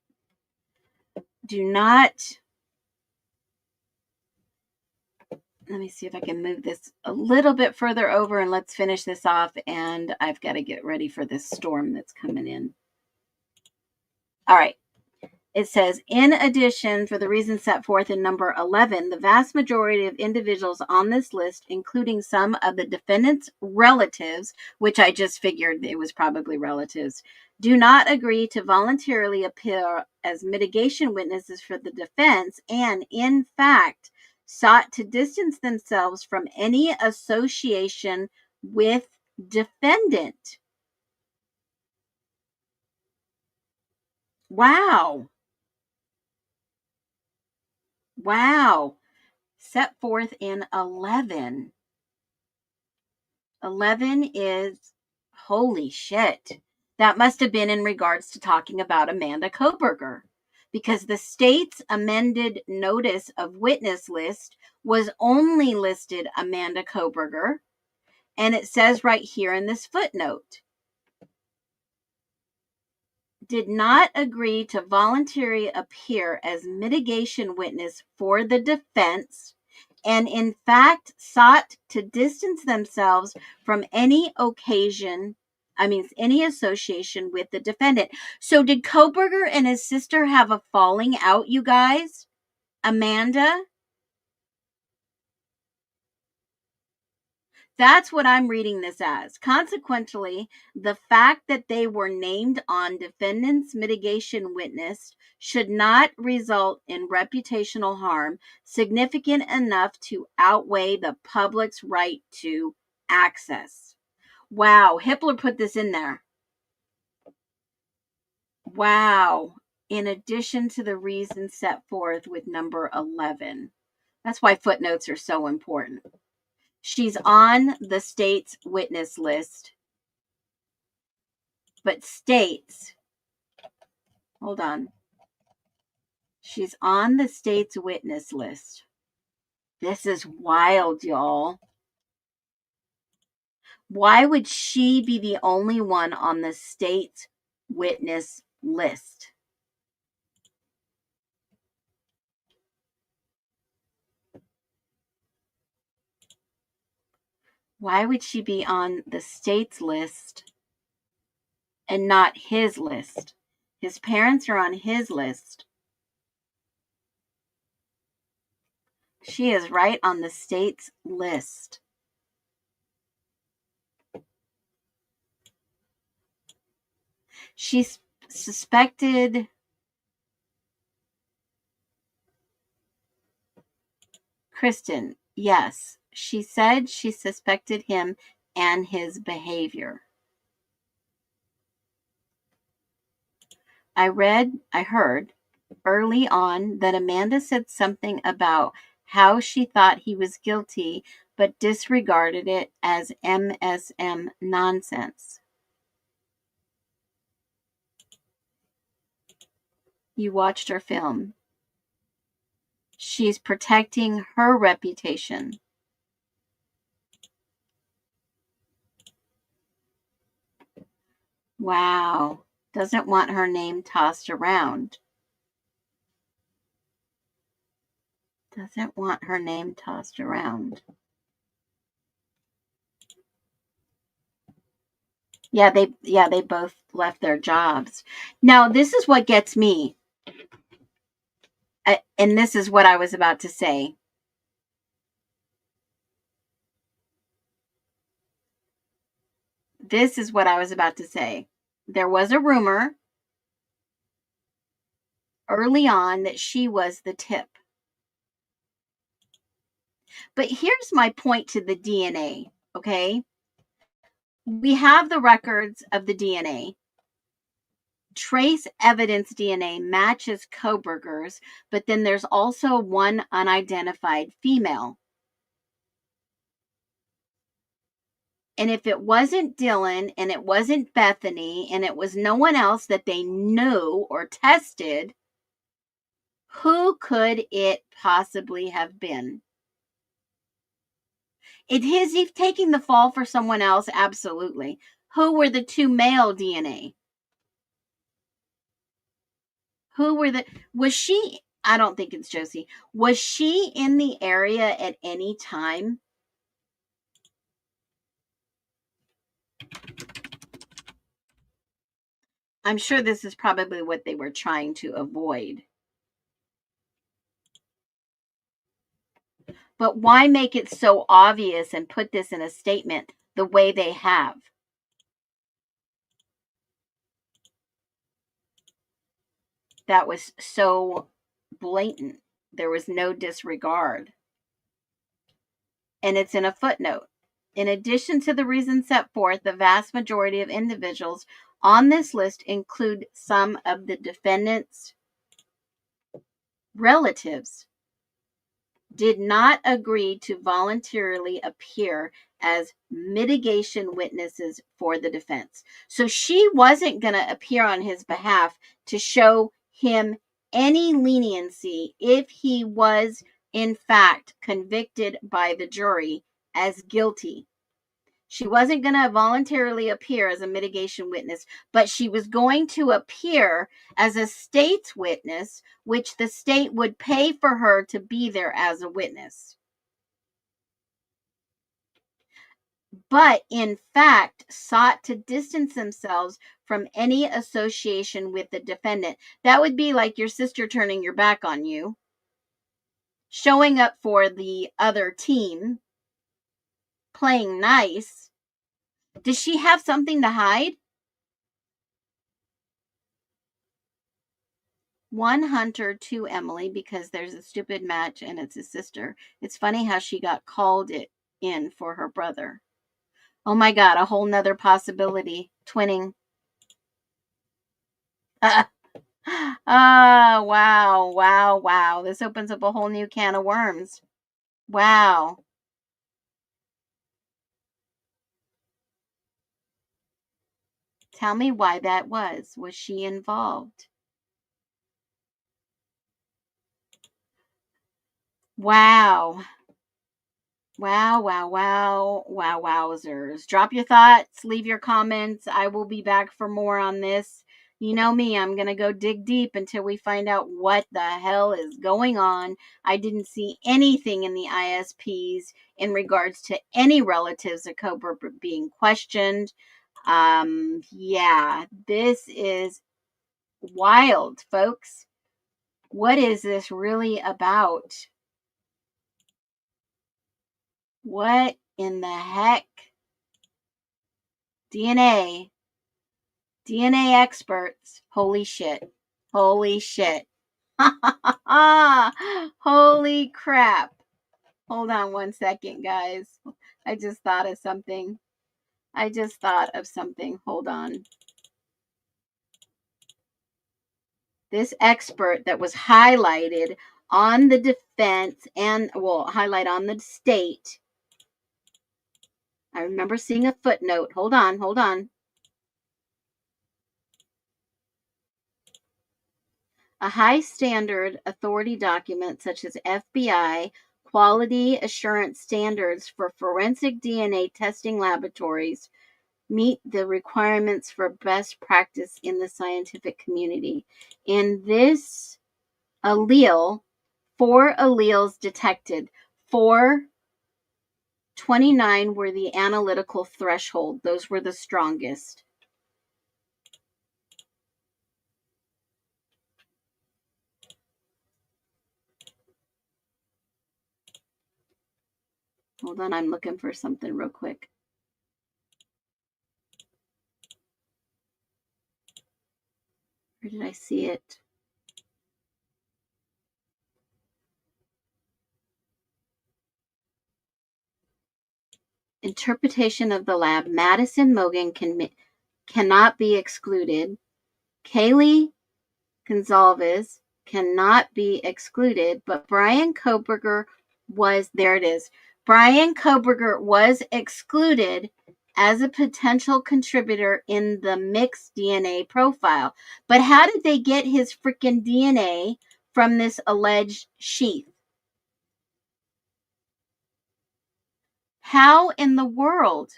Do not. Let me see if I can move this a little bit further over and let's finish this off. And I've got to get ready for this storm that's coming in. All right. It says, in addition, for the reasons set forth in number 11, the vast majority of individuals on this list, including some of the defendant's relatives, which I just figured it was probably relatives, do not agree to voluntarily appear as mitigation witnesses for the defense and, in fact, sought to distance themselves from any association with defendant. Wow. Wow. Set forth in 11. 11 is, holy shit. That must have been in regards to talking about Amanda Koberger, because the state's amended notice of witness list was only listed Amanda Koberger, and it says right here in this footnote, did not agree to voluntarily appear as mitigation witness for the defense, and in fact sought to distance themselves from any association with the defendant. So did Koberger and his sister have a falling out, you guys? Amanda? That's what I'm reading this as. Consequently, the fact that they were named on defendant's mitigation witness should not result in reputational harm significant enough to outweigh the public's right to access. Wow, Hippler put this in there. Wow. In addition to the reasons set forth with number 11. That's why footnotes are so important. She's on the state's witness list, but states, hold on. She's on the state's witness list. This is wild, y'all. Why would she be the only one on the state's witness list? Why would she be on the state's list and not his list? His parents are on his list. She is right on the state's list. She suspected Kristen. Yes, she said she suspected him and his behavior. I heard early on that Amanda said something about how she thought he was guilty, but disregarded it as MSM nonsense. You watched her film. She's protecting her reputation. Wow. Doesn't want her name tossed around. Doesn't want her name tossed around. Yeah, they both left their jobs. Now, this is what gets me. And this is what I was about to say. This is what I was about to say. There was a rumor early on that she was the tip. But here's my point to the DNA, okay? We have the records of the DNA. Trace evidence DNA matches Koberger's, but then there's also one unidentified female. And if it wasn't Dylan and it wasn't Bethany and it was no one else that they knew or tested, who could it possibly have been? Is he taking the fall for someone else? Absolutely. Who were the two male DNA? Was she, I don't think it's Josie. Was she in the area at any time? I'm sure this is probably what they were trying to avoid. But why make it so obvious and put this in a statement the way they have? That was so blatant. There was no disregard. And it's in a footnote. In addition to the reasons set forth, the vast majority of individuals on this list include some of the defendant's relatives did not agree to voluntarily appear as mitigation witnesses for the defense. So she wasn't going to appear on his behalf to show him any leniency if he was, in fact, convicted by the jury as guilty. She wasn't going to voluntarily appear as a mitigation witness, but she was going to appear as a state's witness, which the state would pay for her to be there as a witness. But in fact, sought to distance themselves from any association with the defendant. That would be like your sister turning your back on you, showing up for the other team, playing nice. Does she have something to hide? One Hunter, two Emily, because there's a stupid match and it's his sister. It's funny how she got called in for her brother. Oh my God, a whole nother possibility. Twinning. Wow, wow, wow. This opens up a whole new can of worms. Wow. Tell me why that was. Was she involved? Wow. Wow, wow, wow, wow, wowzers. Drop your thoughts, leave your comments. I will be back for more on this. You know me, I'm going to go dig deep until we find out what the hell is going on. I didn't see anything in the ISPs in regards to any relatives of Cobra being questioned. Yeah, this is wild, folks. What is this really about? What in the heck? DNA experts. Holy shit. Holy shit. Holy crap. Hold on one second, guys. I just thought of something. Hold on. This expert that was highlighted on the defense and, well, highlight on the state. I remember seeing a footnote. Hold on. A high standard authority document such as FBI quality assurance standards for forensic DNA testing laboratories meet the requirements for best practice in the scientific community. In this allele, 4 alleles detected. 429 were the analytical threshold. Those were the strongest. Hold on, I'm looking for something real quick. Where did I see it? Interpretation of the lab. Madison Mogan cannot be excluded. Kaylee Gonzalez cannot be excluded, but Brian Koberger was, there it is. Brian Koberger was excluded as a potential contributor in the mixed DNA profile. But how did they get his freaking DNA from this alleged sheath? How in the world?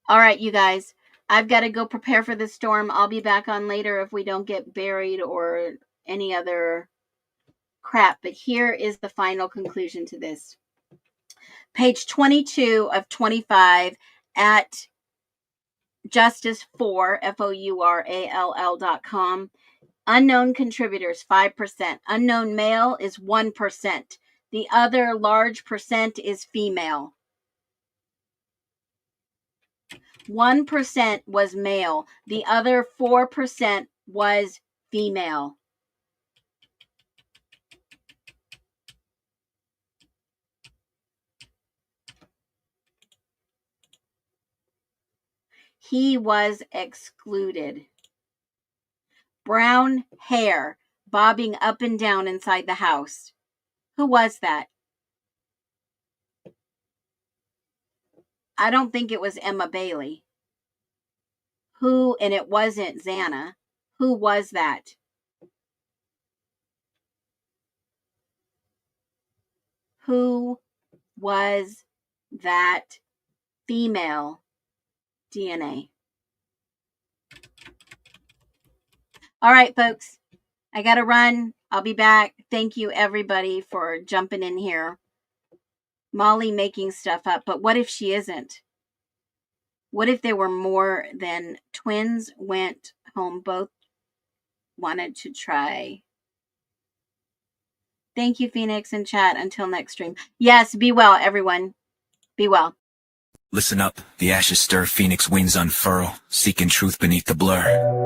All right, you guys. I've got to go prepare for this storm. I'll be back on later if we don't get buried or any other crap. But here is the final conclusion to this. Page 22 of 25 at justice4, FOURALL.com. Unknown contributors, 5%. Unknown male is 1%. The other large percent is female. 1% was male. The other 4% was female. He was excluded. Brown hair bobbing up and down inside the house. Who was that? I don't think it was Emma Bailey. Who, and it wasn't Xana. Who was that? Who was that female DNA? All right, folks. I got to run. I'll be back. Thank you, everybody, for jumping in here. Molly making stuff up, but what if she isn't? What if there were more than twins went home, both wanted to try? Thank you, Phoenix and chat. Until next stream. Yes, be well, everyone. Be well. Listen up, the ashes stir, Phoenix wings unfurl, seeking truth beneath the blur.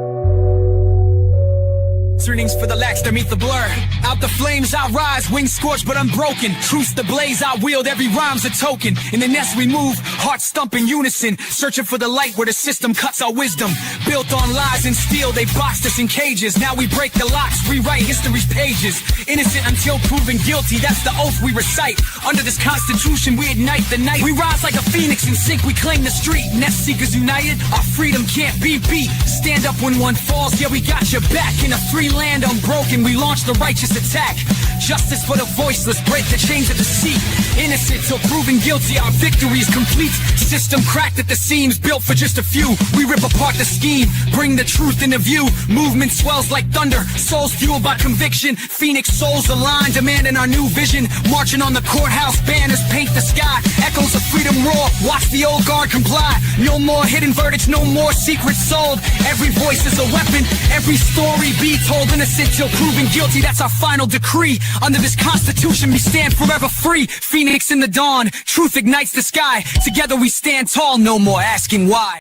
Turnings for the lax to meet the blur. Out the flames I rise, wings scorched but unbroken. Truth's the blaze I wield, every rhyme's a token. In the nest we move, hearts stumping unison. Searching for the light where the system cuts our wisdom. Built on lies and steel, they boxed us in cages. Now we break the locks, rewrite history's pages. Innocent until proven guilty, that's the oath we recite. Under this constitution we ignite the night. We rise like a phoenix in sync, we claim the street. Nest seekers united, our freedom can't be beat. Stand up when one falls, yeah we got your back. In a free land unbroken, we launch the righteous attack. Justice for the voiceless, break the chains of deceit. Innocent till proven guilty, our victory is complete. System cracked at the seams, built for just a few. We rip apart the scheme, bring the truth into view. Movement swells like thunder, souls fueled by conviction. Phoenix souls aligned, demanding our new vision. Marching on the courthouse, banners paint the sky. Echoes of freedom roar, watch the old guard comply. No more hidden verdicts, no more secrets sold. Every voice is a weapon, every story be told. Innocent till proven guilty, that's our final decree. Under this constitution we stand forever free. Phoenix in the dawn, truth ignites the sky. Together we stand tall, no more asking why.